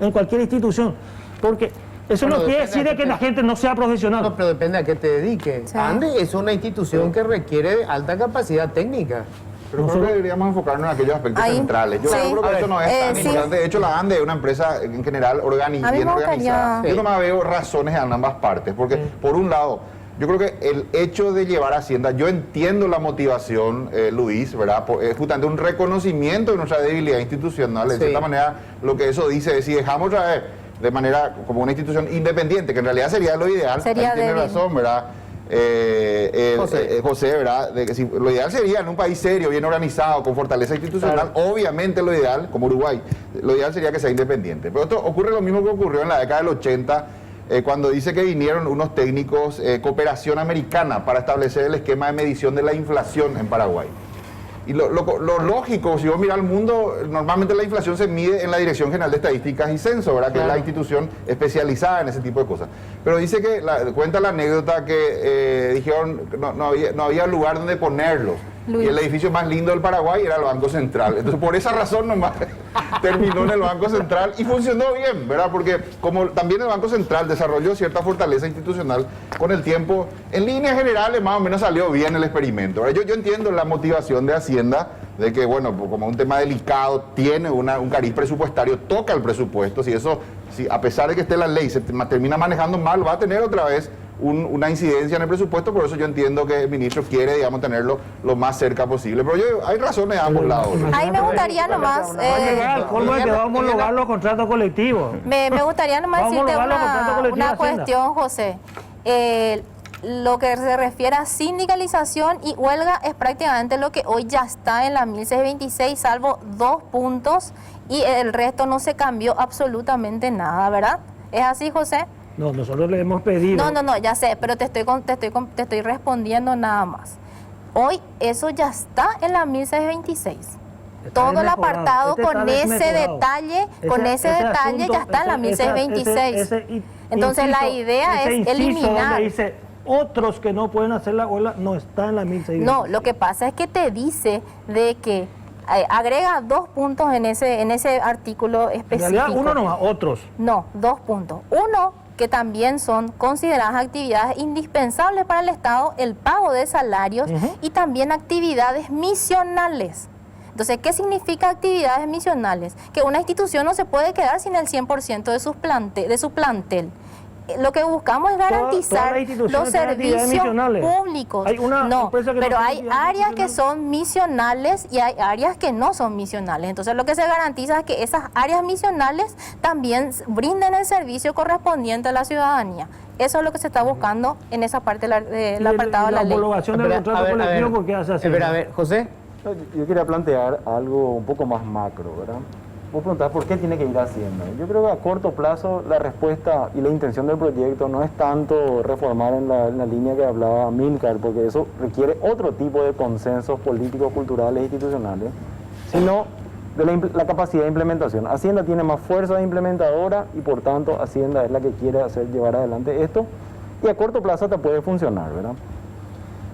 Speaker 5: en cualquier institución, porque eso no quiere decir que la gente no sea profesional.
Speaker 1: No, pero depende a qué te dediques. Sí. ANDE es una institución que requiere alta capacidad técnica.
Speaker 4: Pero creo que deberíamos enfocarnos en aquellos aspectos centrales. Yo creo que eso no es tan importante. De hecho, la ANDE es una empresa en general bien organizada. Yo no me veo razones en ambas partes, porque por un lado, Yo creo que el hecho de llevar Hacienda, yo entiendo la motivación, Luis, ¿verdad? Es justamente un reconocimiento de nuestra debilidad institucional. De cierta manera, lo que eso dice es si dejamos traer de manera como una institución independiente, que en realidad sería lo ideal.
Speaker 2: Sería
Speaker 4: ahí tiene
Speaker 2: débil.
Speaker 4: razón, ¿verdad? José, ¿verdad? De que lo ideal sería en un país serio, bien organizado, con fortaleza institucional, obviamente lo ideal, como Uruguay, lo ideal sería que sea independiente. Pero ocurre lo mismo que ocurrió en la década del 80, cuando dice que vinieron unos técnicos, cooperación americana, para establecer el esquema de medición de la inflación en Paraguay. Y lo lógico, si vos mirás al mundo, normalmente la inflación se mide en la Dirección General de Estadísticas y Censo, ¿verdad? Que es la institución especializada en ese tipo de cosas. Pero dice que, cuenta la anécdota que dijeron no había lugar donde ponerlos.
Speaker 2: Luis.
Speaker 4: Y el edificio más lindo del Paraguay era el Banco Central. Entonces, por esa razón nomás terminó en el Banco Central y funcionó bien, ¿verdad? Porque como también el Banco Central desarrolló cierta fortaleza institucional con el tiempo, en líneas generales más o menos salió bien el experimento. Ahora, yo entiendo la motivación de Hacienda, de que, bueno, como un tema delicado, tiene un cariz presupuestario, toca el presupuesto, si a pesar de que esté la ley, se termina manejando mal, va a tener otra vez una incidencia en el presupuesto. Por eso yo entiendo que el ministro quiere, digamos, tenerlo lo más cerca posible. Pero hay razones de ambos lados.
Speaker 2: Ahí me gustaría nomás...
Speaker 5: ¿Cómo es que vamos a homologar los contratos colectivos?
Speaker 2: Me gustaría nomás
Speaker 5: Vamos a
Speaker 2: decirte
Speaker 5: homologar los contratos colectivos
Speaker 2: una
Speaker 5: de Hacienda.
Speaker 2: cuestión, José. Lo que se refiere a sindicalización y huelga es prácticamente lo que hoy ya está en la 1626, salvo 2 puntos, y el resto no se cambió absolutamente nada, ¿verdad? ¿Es así, José?
Speaker 5: No, nosotros le hemos pedido.
Speaker 2: No, ya sé, pero te estoy respondiendo nada más. Hoy eso ya está en la 1626.
Speaker 5: Está
Speaker 2: Todo el
Speaker 5: desmejorado.
Speaker 2: apartado
Speaker 5: Este
Speaker 2: con
Speaker 5: está
Speaker 2: ese
Speaker 5: desmejorado.
Speaker 2: detalle, con ese detalle
Speaker 5: asunto,
Speaker 2: ya está en la 1626. Entonces
Speaker 5: inciso,
Speaker 2: la idea
Speaker 5: ese
Speaker 2: es
Speaker 5: inciso
Speaker 2: eliminar.
Speaker 5: donde dice otros que no pueden hacer la huelga no está en la 1626.
Speaker 2: No, lo que pasa es que te dice de que agrega 2 puntos en ese artículo
Speaker 5: En
Speaker 2: específico.
Speaker 5: realidad uno nomás, otros.
Speaker 2: No, 2 puntos. Uno, que también son consideradas actividades indispensables para el Estado, el pago de salarios y también actividades misionales. Entonces, ¿qué significa actividades misionales? Que una institución no se puede quedar sin el 100% de su plantel. Lo que buscamos es garantizar
Speaker 5: todas las instituciones
Speaker 2: los
Speaker 5: tienen actividades
Speaker 2: servicios
Speaker 5: misionales.
Speaker 2: públicos.
Speaker 5: Hay una
Speaker 2: No,
Speaker 5: empresa que no
Speaker 2: pero
Speaker 5: tiene
Speaker 2: hay
Speaker 5: actividades
Speaker 2: áreas que
Speaker 5: misionales.
Speaker 2: son misionales y hay áreas que no son misionales. Entonces, lo que se garantiza es que esas áreas misionales también brinden el servicio correspondiente a la ciudadanía. Eso es lo que se está buscando en esa parte del apartado de la ley.
Speaker 5: La homologación del contrato colectivo, ¿por qué hace así?
Speaker 1: A ver, José.
Speaker 3: No, yo quería plantear algo un poco más macro, ¿verdad? Vos preguntás por qué tiene que ir a Hacienda. Yo creo que a corto plazo la respuesta y la intención del proyecto no es tanto reformar en la línea que hablaba Amílcar, porque eso requiere otro tipo de consensos políticos, culturales e institucionales, sino de la capacidad de implementación. Hacienda tiene más fuerza de implementadora y por tanto Hacienda es la que quiere llevar adelante esto y a corto plazo te puede funcionar, ¿verdad?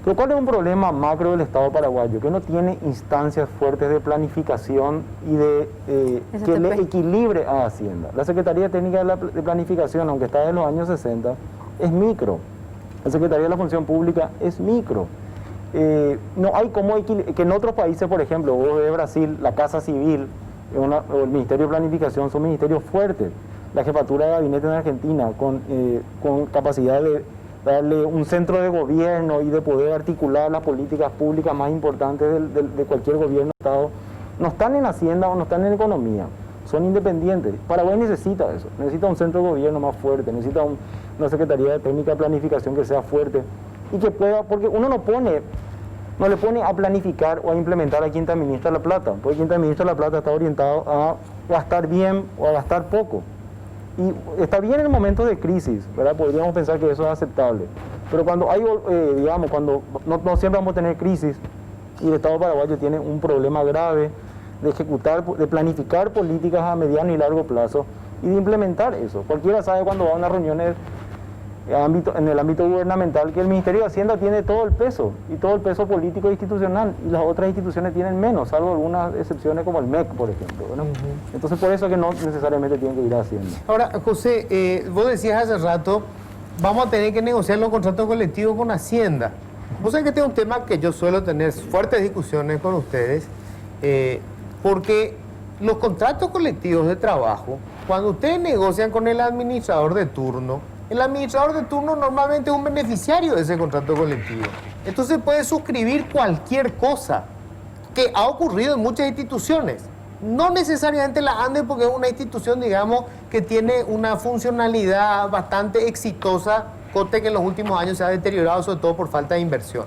Speaker 3: Pero ¿cuál es un problema macro del Estado paraguayo? Que no tiene instancias fuertes de planificación y de que le equilibre a Hacienda. La Secretaría Técnica de Planificación, aunque está en los años 60, es micro. La Secretaría de la Función Pública es micro. No hay como que en otros países, por ejemplo, vos de Brasil, la Casa Civil o el Ministerio de Planificación son ministerios fuertes. La Jefatura de Gabinete en Argentina, con capacidad de darle un centro de gobierno y de poder articular las políticas públicas más importantes de cualquier gobierno de Estado, no están en Hacienda o no están en Economía, son independientes. Paraguay necesita eso, necesita un centro de gobierno más fuerte, necesita una Secretaría de Técnica de Planificación que sea fuerte y que pueda, porque uno no le pone a planificar o a implementar a quien te administra la plata, porque quien te administra la plata está orientado a gastar bien o a gastar poco. Y está bien en momentos de crisis, ¿verdad? Podríamos pensar que eso es aceptable. Pero cuando hay, cuando no siempre vamos a tener crisis y el Estado paraguayo tiene un problema grave de planificar políticas a mediano y largo plazo y de implementar eso. Cualquiera sabe cuando va a una reunión en el ámbito gubernamental que el Ministerio de Hacienda tiene todo el peso y todo el peso político e institucional y las otras instituciones tienen menos, salvo algunas excepciones como el MEC, por ejemplo, ¿no? Entonces por eso es que no necesariamente tienen que ir a Hacienda.
Speaker 1: Ahora, José, vos decías hace rato, vamos a tener que negociar los contratos colectivos con Hacienda. Vos sabés que este es un tema que yo suelo tener fuertes discusiones con ustedes, porque los contratos colectivos de trabajo, cuando ustedes negocian con el administrador de turno, el administrador de turno normalmente es un beneficiario de ese contrato colectivo. Entonces puede suscribir cualquier cosa, que ha ocurrido en muchas instituciones. No necesariamente la ANDE, porque es una institución, digamos, que tiene una funcionalidad bastante exitosa, coste que en los últimos años se ha deteriorado, sobre todo por falta de inversión.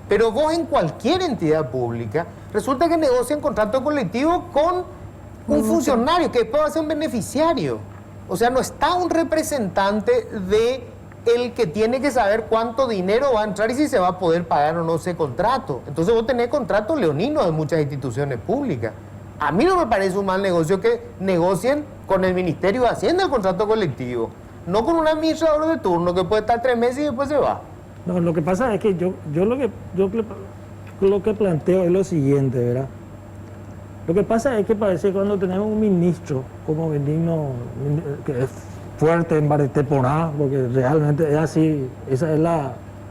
Speaker 1: Pero vos en cualquier entidad pública, resulta que negocian contrato colectivo con un funcionario que puede ser un beneficiario. O sea, no está un representante de el que tiene que saber cuánto dinero va a entrar y si se va a poder pagar o no ese contrato. Entonces vos tenés contratos leoninos de muchas instituciones públicas. A mí no me parece un mal negocio que negocien con el Ministerio de Hacienda el contrato colectivo, no con un administrador de turno que puede estar 3 meses y después se va.
Speaker 5: No, lo que pasa es que yo lo que planteo es lo siguiente, ¿verdad? Lo que pasa es que parece que cuando tenemos un ministro como Benigno, que es fuerte en varias temporadas, porque realmente es así, ese es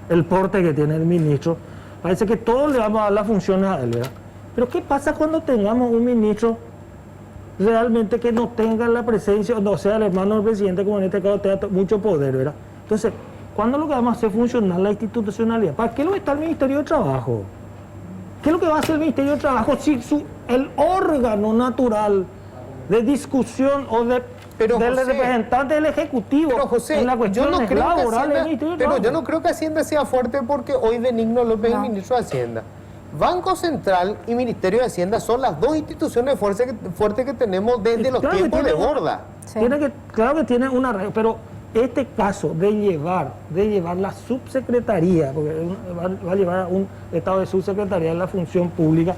Speaker 5: el porte que tiene el ministro, parece que todos le vamos a dar las funciones a él, ¿verdad? Pero ¿qué pasa cuando tengamos un ministro realmente que no tenga la presencia, no sea el hermano del presidente, como en este caso tenga mucho poder, ¿verdad? Entonces, ¿cuándo lo que vamos a hacer funcionar la institucionalidad? ¿Para qué lo está el Ministerio de Trabajo? ¿Qué es lo que va a hacer el Ministerio de Trabajo si el órgano natural de discusión o del representante del Ejecutivo
Speaker 1: pero José,
Speaker 5: en la cuestión laboral del Ministerio de Trabajo?
Speaker 1: Pero yo no creo que Hacienda sea fuerte porque hoy Benigno López es ministro de Hacienda. Banco Central y Ministerio de Hacienda son las dos instituciones fuertes que tenemos desde los tiempos de Borda.
Speaker 2: Sí.
Speaker 5: Claro que tiene una regla, pero este caso de llevar la subsecretaría, porque va a llevar a un estado de subsecretaría en la función pública,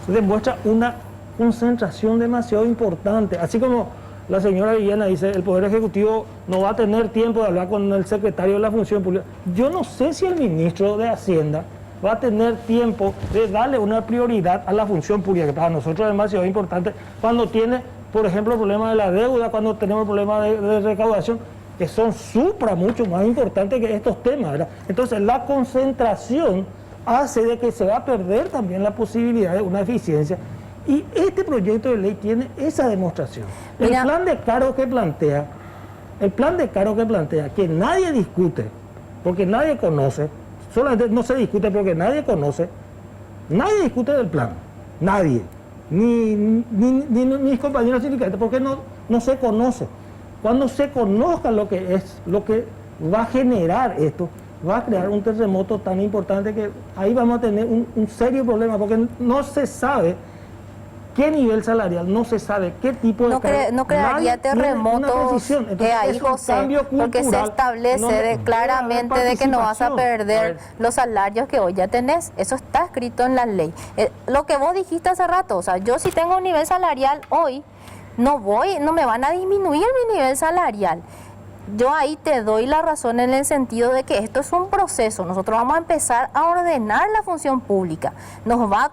Speaker 5: demuestra una concentración demasiado importante. Así como la señora Villena dice, el Poder Ejecutivo no va a tener tiempo de hablar con el secretario de la función pública. Yo no sé si el ministro de Hacienda va a tener tiempo de darle una prioridad a la función pública, que para nosotros es demasiado importante, cuando tiene, por ejemplo, el problema de la deuda, cuando tenemos el problema de recaudación, que son mucho más importantes que estos temas, ¿verdad? Entonces, la concentración hace de que se va a perder también la posibilidad de una eficiencia, y este proyecto de ley tiene esa demostración. El plan de cargos que plantea, que nadie discute, porque nadie conoce, solamente no se discute porque nadie conoce, nadie discute del plan, nadie, ni mis compañeros sindicales, porque no se conoce. Cuando se conozca lo que va a generar esto, va a crear un terremoto tan importante que ahí vamos a tener un serio problema, porque no se sabe qué nivel salarial, no se sabe qué tipo de...
Speaker 2: No crearía terremotos ahí, José, porque se establece claramente de que no vas a perder los salarios que hoy ya tenés. Eso está escrito en la ley. Lo que vos dijiste hace rato, o sea, yo si tengo un nivel salarial hoy, no me van a disminuir mi nivel salarial. Yo ahí te doy la razón en el sentido de que esto es un proceso. Nosotros vamos a empezar a ordenar la función pública. Nos va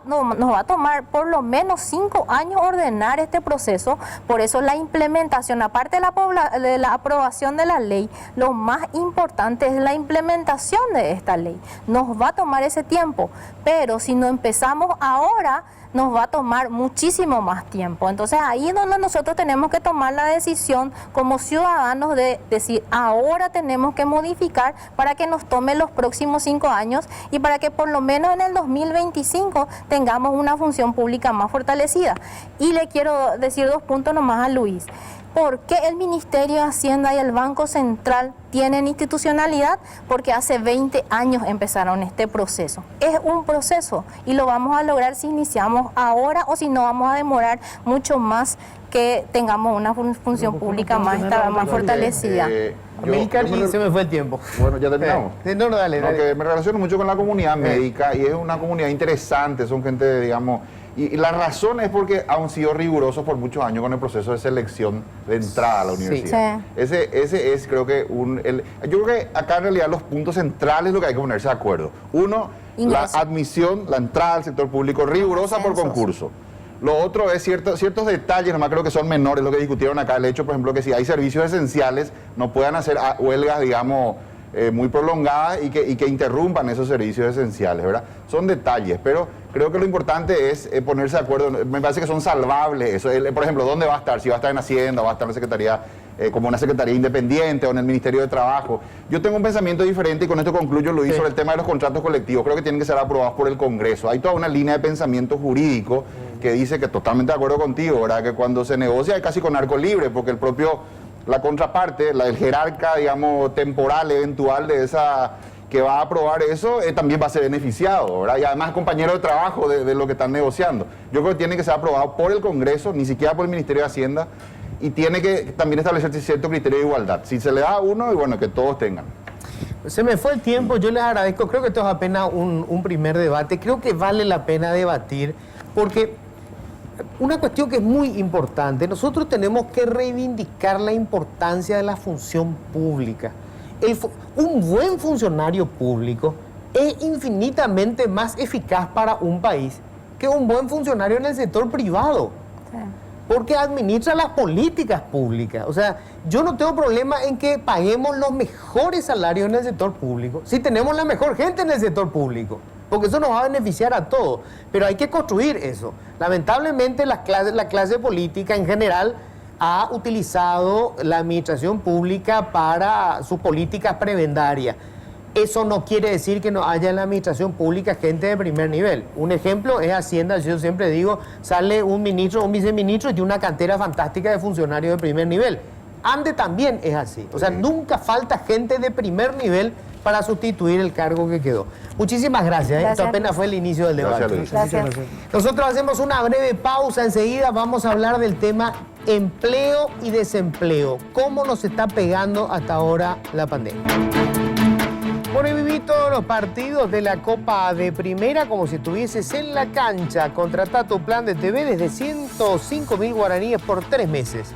Speaker 2: a tomar por lo menos 5 años ordenar este proceso. Por eso la implementación, aparte de la aprobación de la ley, lo más importante es la implementación de esta ley. Nos va a tomar ese tiempo, pero si no empezamos ahora, nos va a tomar muchísimo más tiempo. Entonces ahí es donde nosotros tenemos que tomar la decisión como ciudadanos de decir, ahora tenemos que modificar para que nos tome los próximos 5 años y para que por lo menos en el 2025 tengamos una función pública más fortalecida. Y le quiero decir 2 puntos nomás a Luis. ¿Por qué el Ministerio de Hacienda y el Banco Central tienen institucionalidad? Porque hace 20 años empezaron este proceso. Es un proceso y lo vamos a lograr si iniciamos ahora o si no vamos a demorar mucho más que tengamos una función pública más fortalecida.
Speaker 1: Se me fue el tiempo.
Speaker 4: Bueno, ya terminamos.
Speaker 1: No, dale.
Speaker 4: Que me relaciono mucho con la comunidad médica y es una comunidad interesante, son gente, digamos... Y la razón es porque han sido rigurosos por muchos años con el proceso de selección de entrada a la universidad. Sí. Ese es, creo que, yo creo que acá en realidad los puntos centrales es lo que hay que ponerse de acuerdo. Uno, la admisión, la entrada al sector público rigurosa por concurso. Lo otro es ciertos detalles, nomás creo que son menores, lo que discutieron acá, el hecho, por ejemplo, que si hay servicios esenciales, no puedan hacer huelgas, digamos, muy prolongadas y que interrumpan esos servicios esenciales, ¿verdad? Son detalles, pero creo que lo importante es ponerse de acuerdo. Me parece que son salvables eso. Por ejemplo, ¿dónde va a estar? Si va a estar en Hacienda, va a estar en la Secretaría, como una Secretaría independiente o en el Ministerio de Trabajo. Yo tengo un pensamiento diferente y con esto concluyo, Luis, sobre el tema de los contratos colectivos. Creo que tienen que ser aprobados por el Congreso. Hay toda una línea de pensamiento jurídico que dice que totalmente de acuerdo contigo, ¿verdad? Que cuando se negocia es casi con arco libre, porque la contraparte, el jerarca, digamos, temporal, eventual de esa que va a aprobar eso, también va a ser beneficiado, ¿verdad? Y además compañero de trabajo de lo que están negociando. Yo creo que tiene que ser aprobado por el Congreso, ni siquiera por el Ministerio de Hacienda, y tiene que también establecerse cierto criterio de igualdad. Si se le da a uno, y bueno, que todos tengan.
Speaker 1: Se me fue el tiempo, yo les agradezco, creo que esto es apenas un primer debate, creo que vale la pena debatir, porque una cuestión que es muy importante, nosotros tenemos que reivindicar la importancia de la función pública. Un buen funcionario público es infinitamente más eficaz para un país que un buen funcionario en el sector privado. Sí. Porque administra las políticas públicas. O sea, yo no tengo problema en que paguemos los mejores salarios en el sector público si tenemos la mejor gente en el sector público, porque eso nos va a beneficiar a todos. Pero hay que construir eso. Lamentablemente la clase política en general ha utilizado la administración pública para sus políticas prebendarias. Eso no quiere decir que no haya en la administración pública gente de primer nivel. Un ejemplo es Hacienda. Yo siempre digo, sale un ministro o un viceministro y tiene una cantera fantástica de funcionarios de primer nivel. ANDE también es así. O sea, nunca falta gente de primer nivel para sustituir el cargo que quedó. Muchísimas gracias. Esto apenas fue el inicio del debate.
Speaker 2: Gracias.
Speaker 1: Nosotros hacemos una breve pausa. Enseguida vamos a hablar del tema empleo y desempleo. ¿Cómo nos está pegando hasta ahora la pandemia? Bueno, y viví todos los partidos de la Copa de Primera como si estuvieses en la cancha. Contratá tu plan de TV desde 105.000 guaraníes por 3 meses.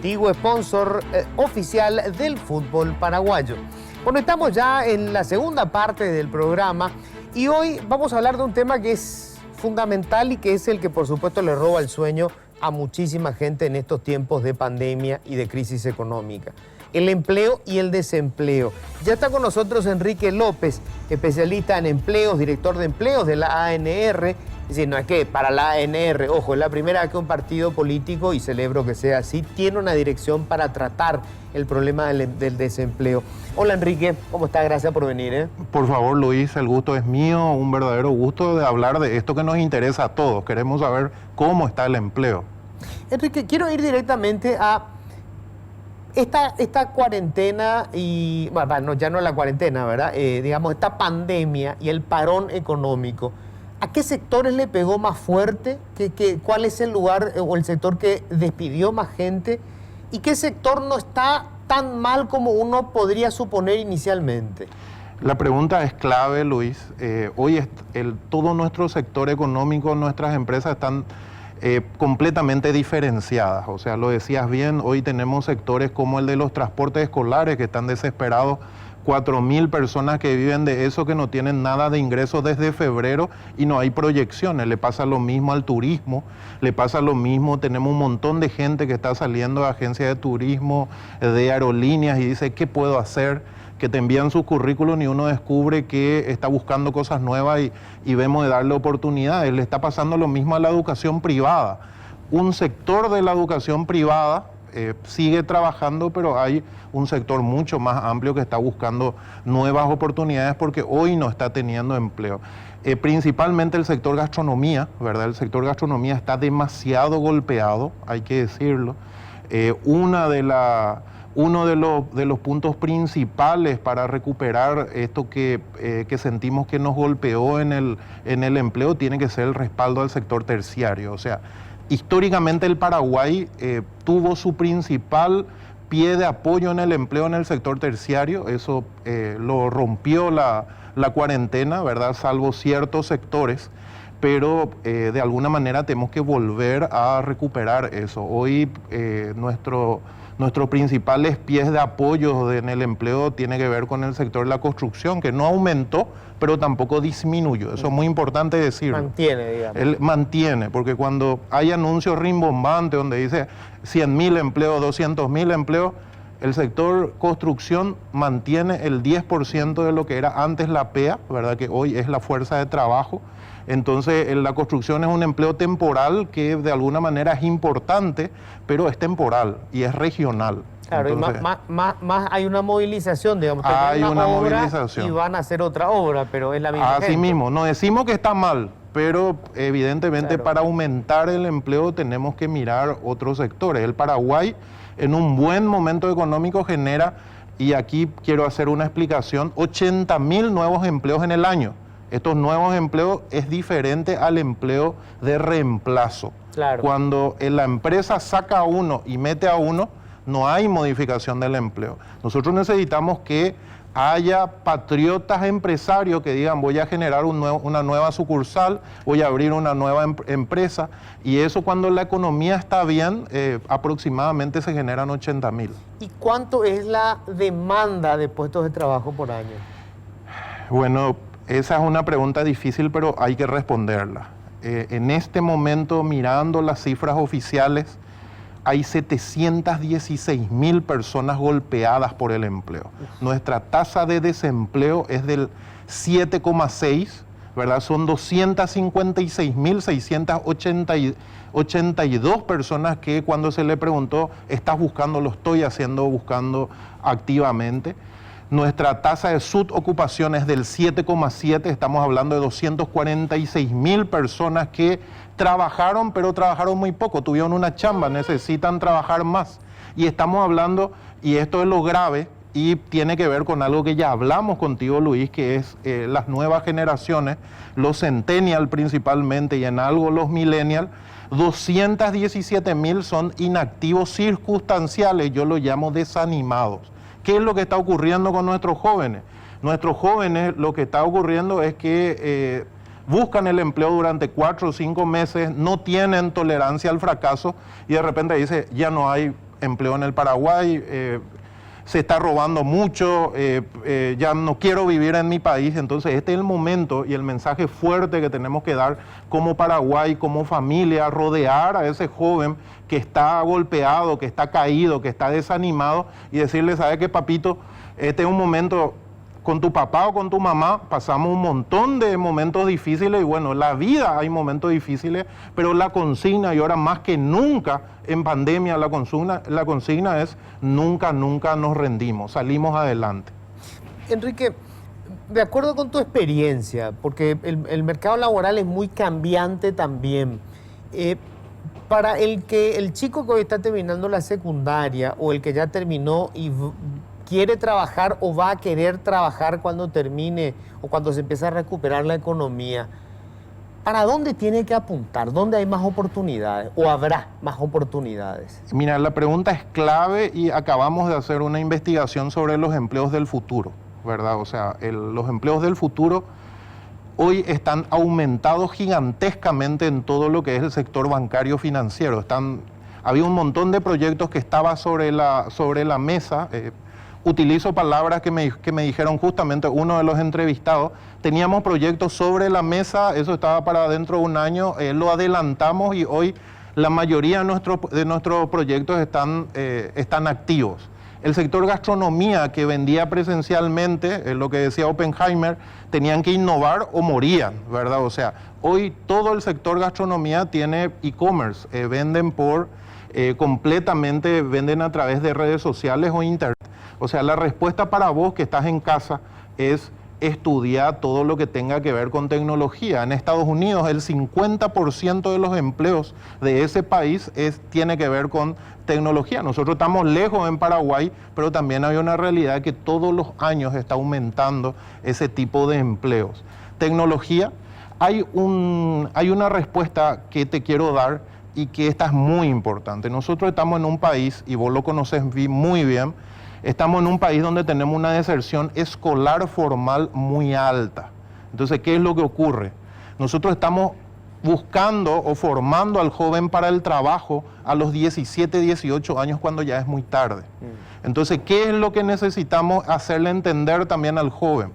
Speaker 1: Tigo, sponsor oficial del fútbol paraguayo. Bueno, estamos ya en la segunda parte del programa y hoy vamos a hablar de un tema que es fundamental y que es el que por supuesto le roba el sueño a muchísima gente en estos tiempos de pandemia y de crisis económica. El empleo y el desempleo. Ya está con nosotros Enrique López, especialista en empleos, director de empleos de la ANR. Es decir, no es que para la ANR, ojo, es la primera vez que un partido político, y celebro que sea así, tiene una dirección para tratar el problema del desempleo. Hola Enrique, ¿cómo está? Gracias por venir.
Speaker 6: Por favor, Luis, el gusto es mío, un verdadero gusto de hablar de esto que nos interesa a todos. Queremos saber cómo está el empleo.
Speaker 1: Enrique, quiero ir directamente a esta cuarentena y, bueno, ya no la cuarentena, ¿verdad? Digamos, esta pandemia y el parón económico. ¿A qué sectores le pegó más fuerte? ¿Cuál es el lugar o el sector que despidió más gente? ¿Y qué sector no está tan mal como uno podría suponer inicialmente?
Speaker 6: La pregunta es clave, Luis. Hoy todo nuestro sector económico, nuestras empresas están completamente diferenciadas. O sea, lo decías bien, hoy tenemos sectores como el de los transportes escolares que están desesperados. 4.000 personas que viven de eso, que no tienen nada de ingresos desde febrero y no hay proyecciones. Le pasa lo mismo al turismo, le pasa lo mismo, tenemos un montón de gente que está saliendo de agencias de turismo, de aerolíneas y dice, ¿qué puedo hacer? Que te envían sus currículum y uno descubre que está buscando cosas nuevas y vemos de darle oportunidades. Le está pasando lo mismo a la educación privada. Un sector de la educación privada sigue trabajando, pero hay un sector mucho más amplio que está buscando nuevas oportunidades porque hoy no está teniendo empleo. Principalmente el sector gastronomía, ¿verdad? El sector gastronomía está demasiado golpeado, hay que decirlo. Uno de los puntos principales para recuperar esto que sentimos que nos golpeó en el empleo tiene que ser el respaldo al sector terciario. O sea, históricamente el Paraguay tuvo su principal pie de apoyo en el empleo en el sector terciario. Eso lo rompió la cuarentena, ¿verdad? Salvo ciertos sectores, pero de alguna manera tenemos que volver a recuperar eso. Hoy nuestros principales pies de apoyo en el empleo tiene que ver con el sector de la construcción, que no aumentó, pero tampoco disminuyó. Eso es muy importante decirlo.
Speaker 1: Mantiene, digamos.
Speaker 6: Él mantiene, porque cuando hay anuncios rimbombantes donde dice 100.000 empleos, 200.000 empleos, El sector construcción mantiene el 10% de lo que era antes la PEA, ¿verdad? Que hoy es la fuerza de trabajo. Entonces, la construcción es un empleo temporal que de alguna manera es importante, pero es temporal y es regional.
Speaker 1: Claro,
Speaker 6: Entonces,
Speaker 1: y más hay una movilización, digamos.
Speaker 6: Hay una
Speaker 1: obra
Speaker 6: movilización.
Speaker 1: y van a hacer otra obra, pero es la misma
Speaker 6: así
Speaker 1: gente.
Speaker 6: mismo, no decimos que está mal, pero evidentemente
Speaker 1: Claro.
Speaker 6: para aumentar el empleo tenemos que mirar otros sectores. El Paraguay en un buen momento económico genera, y aquí quiero hacer una explicación, 80.000 nuevos empleos en el año. Estos nuevos empleos es diferente al empleo de reemplazo.
Speaker 1: Claro.
Speaker 6: Cuando la empresa saca a uno y mete a uno, no hay modificación del empleo. Nosotros necesitamos que haya patriotas empresarios que digan voy a generar una nueva sucursal, voy a abrir una nueva empresa, y eso cuando la economía está bien, aproximadamente se generan 80.000.
Speaker 1: ¿Y cuánto es la demanda de puestos de trabajo por año?
Speaker 6: Bueno, esa es una pregunta difícil, pero hay que responderla. En este momento, mirando las cifras oficiales, hay 716.000 personas golpeadas por el empleo. Nuestra tasa de desempleo es del 7,6, ¿verdad? Son 256.682 personas que cuando se le preguntó, ¿estás buscando? Lo estoy haciendo, buscando activamente. Nuestra tasa de subocupación es del 7,7, estamos hablando de 246.000 personas que trabajaron, pero trabajaron muy poco, tuvieron una chamba, necesitan trabajar más. Y estamos hablando, y esto es lo grave, y tiene que ver con algo que ya hablamos contigo, Luis, que es las nuevas generaciones, los centennial principalmente, y en algo los millennial. 217.000 son inactivos circunstanciales, yo lo llamo desanimados. ¿Qué es lo que está ocurriendo con nuestros jóvenes? Nuestros jóvenes, lo que está ocurriendo es que buscan el empleo durante 4 o 5 meses, no tienen tolerancia al fracaso y de repente dice, ya no hay empleo en el Paraguay, se está robando mucho, ya no quiero vivir en mi país. Entonces este es el momento y el mensaje fuerte que tenemos que dar como Paraguay, como familia, rodear a ese joven que está golpeado, que está caído, que está desanimado y decirle, ¿sabe qué, papito? Este es un momento, con tu papá o con tu mamá pasamos un montón de momentos difíciles y bueno, la vida hay momentos difíciles, pero la consigna, y ahora más que nunca en pandemia, la consigna es nunca, nunca nos rendimos, salimos adelante.
Speaker 1: Enrique, de acuerdo con tu experiencia, porque el mercado laboral es muy cambiante también, para el chico que hoy está terminando la secundaria o el que ya terminó y quiere trabajar o va a querer trabajar cuando termine o cuando se empiece a recuperar la economía, ¿para dónde tiene que apuntar? ¿Dónde hay más oportunidades o habrá más oportunidades?
Speaker 6: Mira, la pregunta es clave y acabamos de hacer una investigación sobre los empleos del futuro, ¿verdad? O sea, los empleos del futuro hoy están aumentados gigantescamente en todo lo que es el sector bancario financiero. Había un montón de proyectos que estaban sobre la mesa. Utilizo palabras que me dijeron justamente uno de los entrevistados. Teníamos proyectos sobre la mesa, eso estaba para dentro de un año, lo adelantamos y hoy la mayoría de nuestros proyectos están activos. El sector gastronomía que vendía presencialmente, lo que decía Oppenheimer, tenían que innovar o morían, ¿verdad? O sea, hoy todo el sector gastronomía tiene e-commerce, venden completamente, venden a través de redes sociales o internet. O sea, la respuesta para vos que estás en casa es estudiar todo lo que tenga que ver con tecnología. En Estados Unidos el 50% de los empleos de ese país tiene que ver con tecnología. Nosotros estamos lejos en Paraguay, pero también hay una realidad que todos los años está aumentando ese tipo de empleos. Tecnología, hay una respuesta que te quiero dar y que esta es muy importante. Nosotros estamos en un país, y vos lo conoces muy bien, estamos en un país donde tenemos una deserción escolar formal muy alta. Entonces, ¿qué es lo que ocurre? Nosotros estamos buscando o formando al joven para el trabajo a los 17, 18 años cuando ya es muy tarde. Entonces, ¿qué es lo que necesitamos hacerle entender también al joven?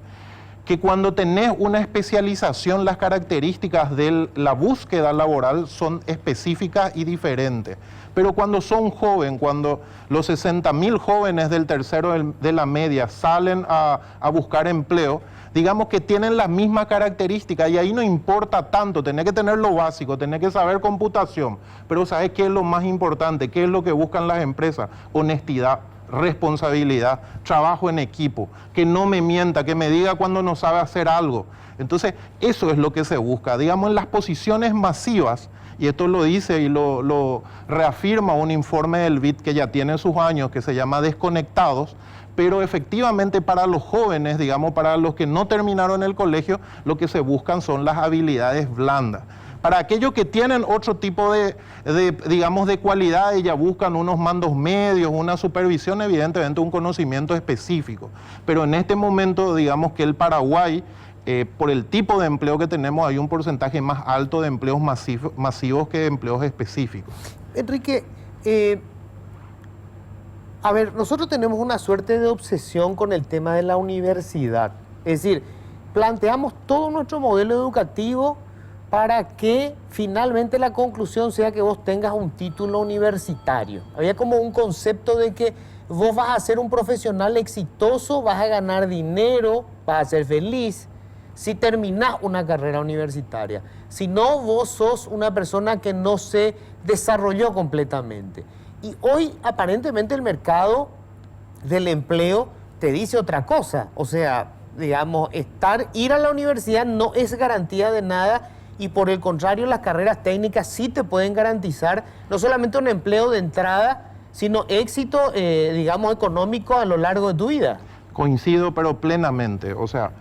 Speaker 6: que cuando tenés una especialización, las características de la búsqueda laboral son específicas y diferentes. Pero cuando son jóvenes, cuando los 60.000 jóvenes del tercero de la media salen a buscar empleo, digamos que tienen las mismas características y ahí no importa tanto, tenés que tener lo básico, tenés que saber computación, pero ¿sabes qué es lo más importante? ¿Qué es lo que buscan las empresas? Honestidad, responsabilidad, trabajo en equipo, que no me mienta, que me diga cuando no sabe hacer algo. Entonces, eso es lo que se busca. Digamos, en las posiciones masivas, y esto lo dice y lo reafirma un informe del BID que ya tiene sus años, que se llama Desconectados, pero efectivamente para los jóvenes, digamos, para los que no terminaron el colegio, lo que se buscan son las habilidades blandas. Para aquellos que tienen otro tipo digamos, de cualidades, ya buscan unos mandos medios, una supervisión, evidentemente un conocimiento específico. Pero en este momento, digamos que el Paraguay, por el tipo de empleo que tenemos, hay un porcentaje más alto de empleos masivos que de empleos específicos.
Speaker 1: Enrique, a ver, nosotros tenemos una suerte de obsesión con el tema de la universidad. Es decir, planteamos todo nuestro modelo educativo para que finalmente la conclusión sea que vos tengas un título universitario. Había como un concepto de que vos vas a ser un profesional exitoso, vas a ganar dinero, vas a ser feliz si terminás una carrera universitaria. Si no, vos sos una persona que no se desarrolló completamente. Y hoy, aparentemente, el mercado del empleo te dice otra cosa. O sea, digamos, ir a la universidad no es garantía de nada y por el contrario, las carreras técnicas sí te pueden garantizar no solamente un empleo de entrada, sino éxito, digamos, económico a lo largo de tu vida.
Speaker 6: Coincido, pero plenamente. O sea,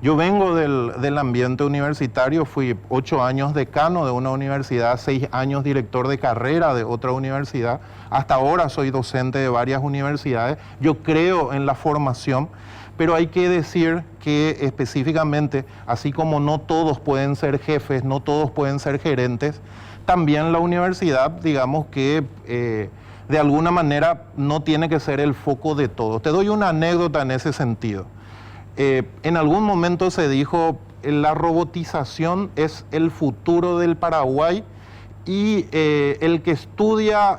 Speaker 6: yo vengo del ambiente universitario, fui 8 años decano de una universidad, 6 años director de carrera de otra universidad. Hasta ahora soy docente de varias universidades. Yo creo en la formación, pero hay que decir que específicamente, así como no todos pueden ser jefes, no todos pueden ser gerentes, también la universidad, digamos que de alguna manera no tiene que ser el foco de todo. Te doy una anécdota en ese sentido. En algún momento se dijo, la robotización es el futuro del Paraguay y el que estudia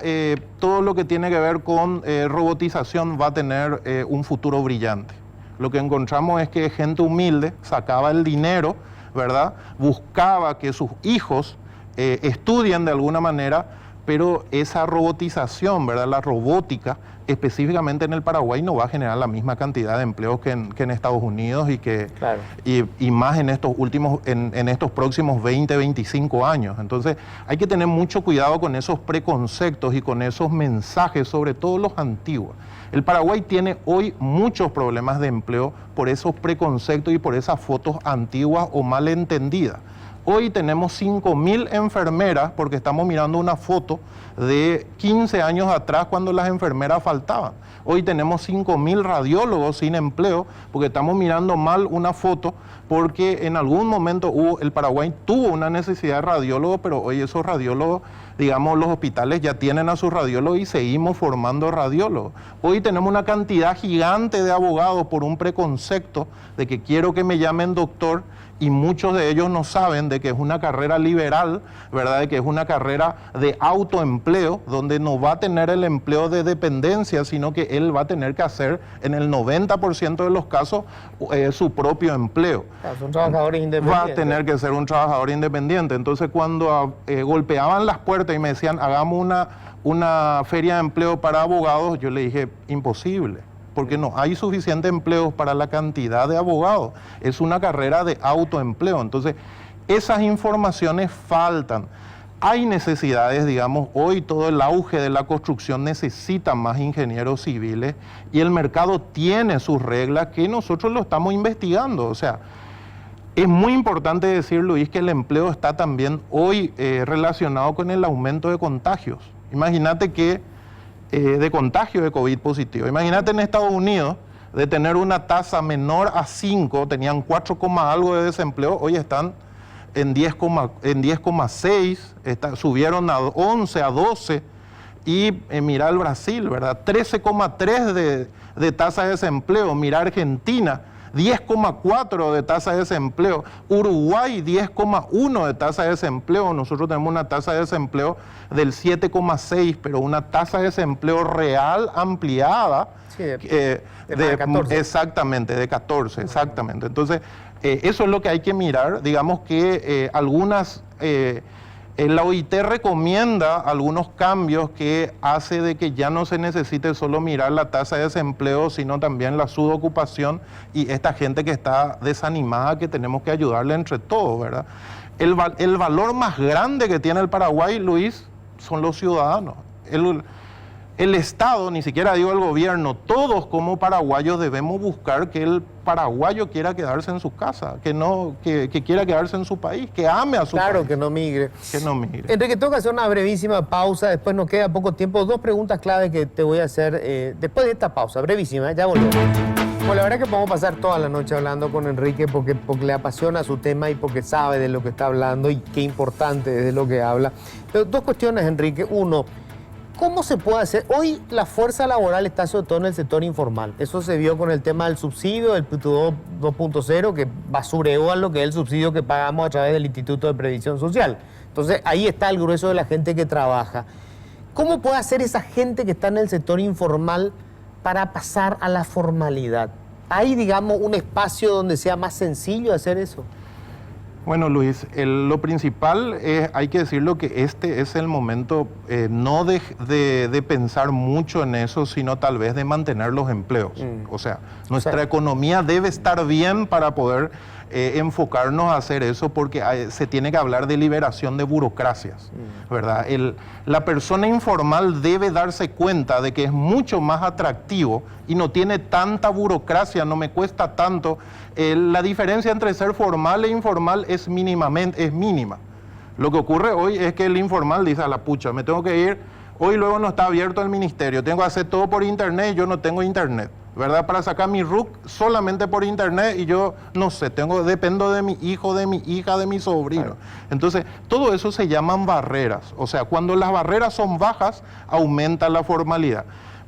Speaker 6: todo lo que tiene que ver con robotización va a tener un futuro brillante. Lo que encontramos es que gente humilde sacaba el dinero, ¿verdad? Buscaba que sus hijos estudien de alguna manera, pero esa robotización, ¿verdad? La robótica, específicamente en el Paraguay, no va a generar la misma cantidad de empleos que en Estados Unidos
Speaker 1: Claro.
Speaker 6: y más en estos próximos 20, 25 años. Entonces, hay que tener mucho cuidado con esos preconceptos y con esos mensajes, sobre todo los antiguos. El Paraguay tiene hoy muchos problemas de empleo por esos preconceptos y por esas fotos antiguas o mal entendidas. Hoy tenemos 5.000 enfermeras, porque estamos mirando una foto de 15 años atrás cuando las enfermeras faltaban. Hoy tenemos 5.000 radiólogos sin empleo, porque estamos mirando mal una foto, porque en algún momento el Paraguay tuvo una necesidad de radiólogos, pero hoy esos radiólogos, digamos, los hospitales ya tienen a sus radiólogos y seguimos formando radiólogos. Hoy tenemos una cantidad gigante de abogados por un preconcepto de que quiero que me llamen doctor, y muchos de ellos no saben de que es una carrera liberal, ¿verdad? De que es una carrera de autoempleo, donde no va a tener el empleo de dependencia, sino que él va a tener que hacer, en el 90% de los casos, su propio empleo.
Speaker 1: Son trabajadores independientes.
Speaker 6: Va a tener que ser un trabajador independiente. Entonces, cuando golpeaban las puertas y me decían, hagamos una feria de empleo para abogados, yo le dije, imposible, porque no hay suficiente empleo para la cantidad de abogados. Es una carrera de autoempleo. Entonces, esas informaciones faltan. Hay necesidades, digamos, hoy todo el auge de la construcción necesita más ingenieros civiles y el mercado tiene sus reglas que nosotros lo estamos investigando. O sea, es muy importante decir, Luis, que el empleo está también hoy relacionado con el aumento de contagios. Imagínate que de contagio de COVID positivo. Imagínate en Estados Unidos, de tener una tasa menor a 5, tenían 4, algo de desempleo, hoy están en 10,6, subieron a 11, a 12, y mira el Brasil, ¿verdad? 13,3 de tasa de desempleo, mira Argentina, 10,4 de tasa de desempleo. Uruguay, 10,1 de tasa de desempleo. Nosotros tenemos una tasa de desempleo del 7,6, pero una tasa de desempleo real ampliada.
Speaker 1: Sí, de 14.
Speaker 6: Exactamente, de 14, exactamente. Entonces, eso es lo que hay que mirar. Digamos que la OIT recomienda algunos cambios que hace de que ya no se necesite solo mirar la tasa de desempleo, sino también la subocupación y esta gente que está desanimada, que tenemos que ayudarle entre todos, ¿verdad? El valor más grande que tiene el Paraguay, Luis, son los ciudadanos. El Estado, ni siquiera digo el gobierno, todos como paraguayos debemos buscar que el paraguayo quiera quedarse en su casa, que quiera quedarse en su país, que ame a su país.
Speaker 1: Claro, que no migre.
Speaker 6: Que no migre.
Speaker 1: Enrique, tengo que hacer una brevísima pausa, después nos queda poco tiempo. 2 preguntas clave que te voy a hacer después de esta pausa, brevísima, ya volvemos. Bueno, la verdad que podemos pasar toda la noche hablando con Enrique porque le apasiona su tema y porque sabe de lo que está hablando y qué importante es de lo que habla. Pero 2 cuestiones, Enrique. Uno, ¿cómo se puede hacer? Hoy la fuerza laboral está sobre todo en el sector informal. Eso se vio con el tema del subsidio, del PTU 2.0, que basureó a lo que es el subsidio que pagamos a través del Instituto de Previsión Social. Entonces, ahí está el grueso de la gente que trabaja. ¿Cómo puede hacer esa gente que está en el sector informal para pasar a la formalidad? ¿Hay, digamos, un espacio donde sea más sencillo hacer eso?
Speaker 6: Bueno, Luis, lo principal es, hay que decirlo, que este es el momento no de pensar mucho en eso, sino tal vez de mantener los empleos. O sea, nuestra economía debe estar bien para poder enfocarnos a hacer eso, porque se tiene que hablar de liberación de burocracias, ¿verdad? La persona informal debe darse cuenta de que es mucho más atractivo y no tiene tanta burocracia, no me cuesta tanto. La diferencia entre ser formal e informal es mínima. Lo que ocurre hoy es que el informal dice: a la pucha, me tengo que ir, hoy luego no está abierto el ministerio, tengo que hacer todo por internet y yo no tengo internet, ¿verdad? Para sacar mi RUC solamente por internet y yo no sé, dependo de mi hijo, de mi hija, de mi sobrino. Claro. Entonces, todo eso se llaman barreras. O sea, cuando las barreras son bajas, aumenta la formalidad.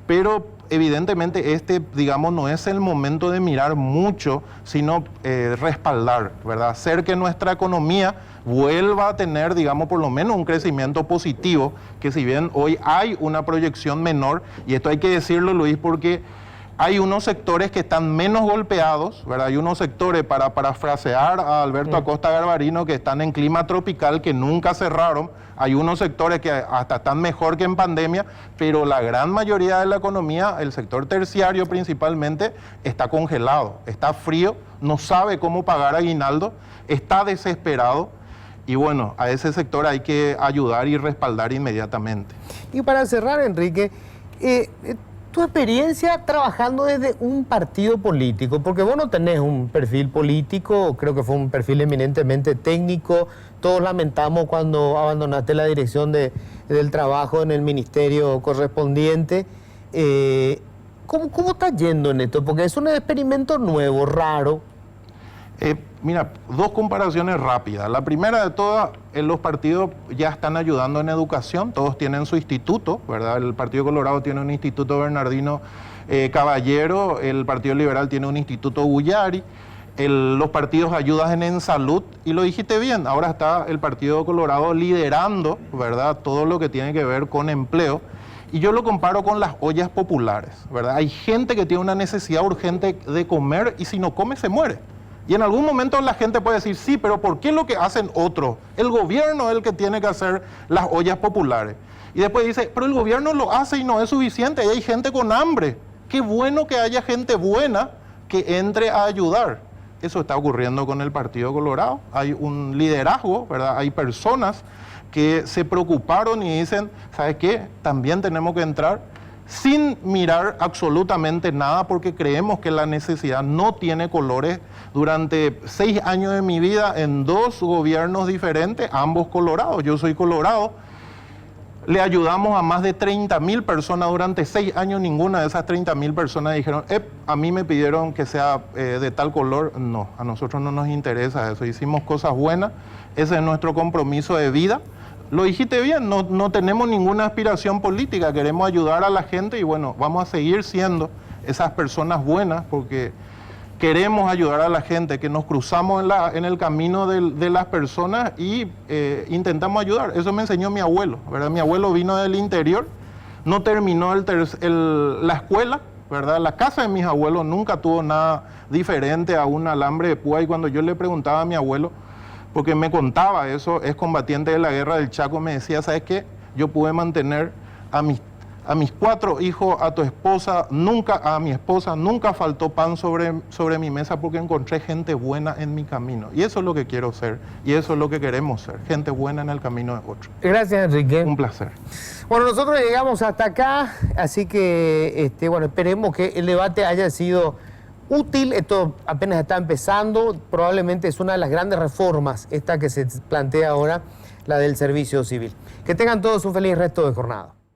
Speaker 6: Pero evidentemente digamos, no es el momento de mirar mucho, sino respaldar, ¿verdad? Hacer que nuestra economía vuelva a tener, digamos, por lo menos un crecimiento positivo, que si bien hoy hay una proyección menor, y esto hay que decirlo, Luis, porque hay unos sectores que están menos golpeados, ¿verdad? Hay unos sectores, para parafrasear a Alberto Acosta Garbarino, que están en clima tropical, que nunca cerraron. Hay unos sectores que hasta están mejor que en pandemia, pero la gran mayoría de la economía, el sector terciario principalmente, está congelado, está frío, no sabe cómo pagar aguinaldo, está desesperado. Y bueno, a ese sector hay que ayudar y respaldar inmediatamente.
Speaker 1: Y para cerrar, Enrique, tu experiencia trabajando desde un partido político, porque vos no tenés un perfil político, creo que fue un perfil eminentemente técnico. Todos lamentamos cuando abandonaste la dirección del trabajo en el ministerio correspondiente. ¿Cómo estás yendo en esto? Porque es un experimento nuevo, raro.
Speaker 6: Mira, 2 comparaciones rápidas. La primera de todas, los partidos ya están ayudando en educación, todos tienen su instituto, ¿verdad? El Partido Colorado tiene un instituto Bernardino Caballero, el Partido Liberal tiene un instituto Bullari, los partidos ayudan en salud, y lo dijiste bien, ahora está el Partido Colorado liderando, ¿verdad?, todo lo que tiene que ver con empleo. Y yo lo comparo con las ollas populares, ¿verdad? Hay gente que tiene una necesidad urgente de comer y si no come se muere. Y en algún momento la gente puede decir: sí, pero ¿por qué lo que hacen otros? El gobierno es el que tiene que hacer las ollas populares. Y después dice: pero el gobierno lo hace y no es suficiente, y hay gente con hambre. Qué bueno que haya gente buena que entre a ayudar. Eso está ocurriendo con el Partido Colorado. Hay un liderazgo, ¿verdad? Hay personas que se preocuparon y dicen: ¿sabes qué? También tenemos que entrar, sin mirar absolutamente nada, porque creemos que la necesidad no tiene colores. Durante 6 años de mi vida, en 2 gobiernos diferentes, ambos colorados, yo soy colorado, le ayudamos a más de 30.000 personas durante 6 años. Ninguna de esas 30.000 personas dijeron: a mí me pidieron que sea de tal color. No, a nosotros no nos interesa eso. Hicimos cosas buenas, ese es nuestro compromiso de vida. Lo dijiste bien, no tenemos ninguna aspiración política, queremos ayudar a la gente y bueno, vamos a seguir siendo esas personas buenas, porque queremos ayudar a la gente, que nos cruzamos en el camino de las personas y intentamos ayudar. Eso me enseñó mi abuelo, ¿verdad? Mi abuelo vino del interior, no terminó la escuela, ¿verdad? La casa de mis abuelos nunca tuvo nada diferente a un alambre de púa, y cuando yo le preguntaba a mi abuelo, porque me contaba eso, es combatiente de la guerra del Chaco, me decía, ¿sabes qué? Yo pude mantener a mis 4 hijos, a mi esposa, nunca faltó pan sobre mi mesa porque encontré gente buena en mi camino. Y eso es lo que quiero ser, y eso es lo que queremos ser, gente buena en el camino de otro.
Speaker 1: Gracias, Enrique.
Speaker 6: Un placer.
Speaker 1: Bueno, nosotros llegamos hasta acá, así que bueno, esperemos que el debate haya sido útil. Esto apenas está empezando, probablemente es una de las grandes reformas, esta que se plantea ahora, la del servicio civil. Que tengan todos un feliz resto de jornada.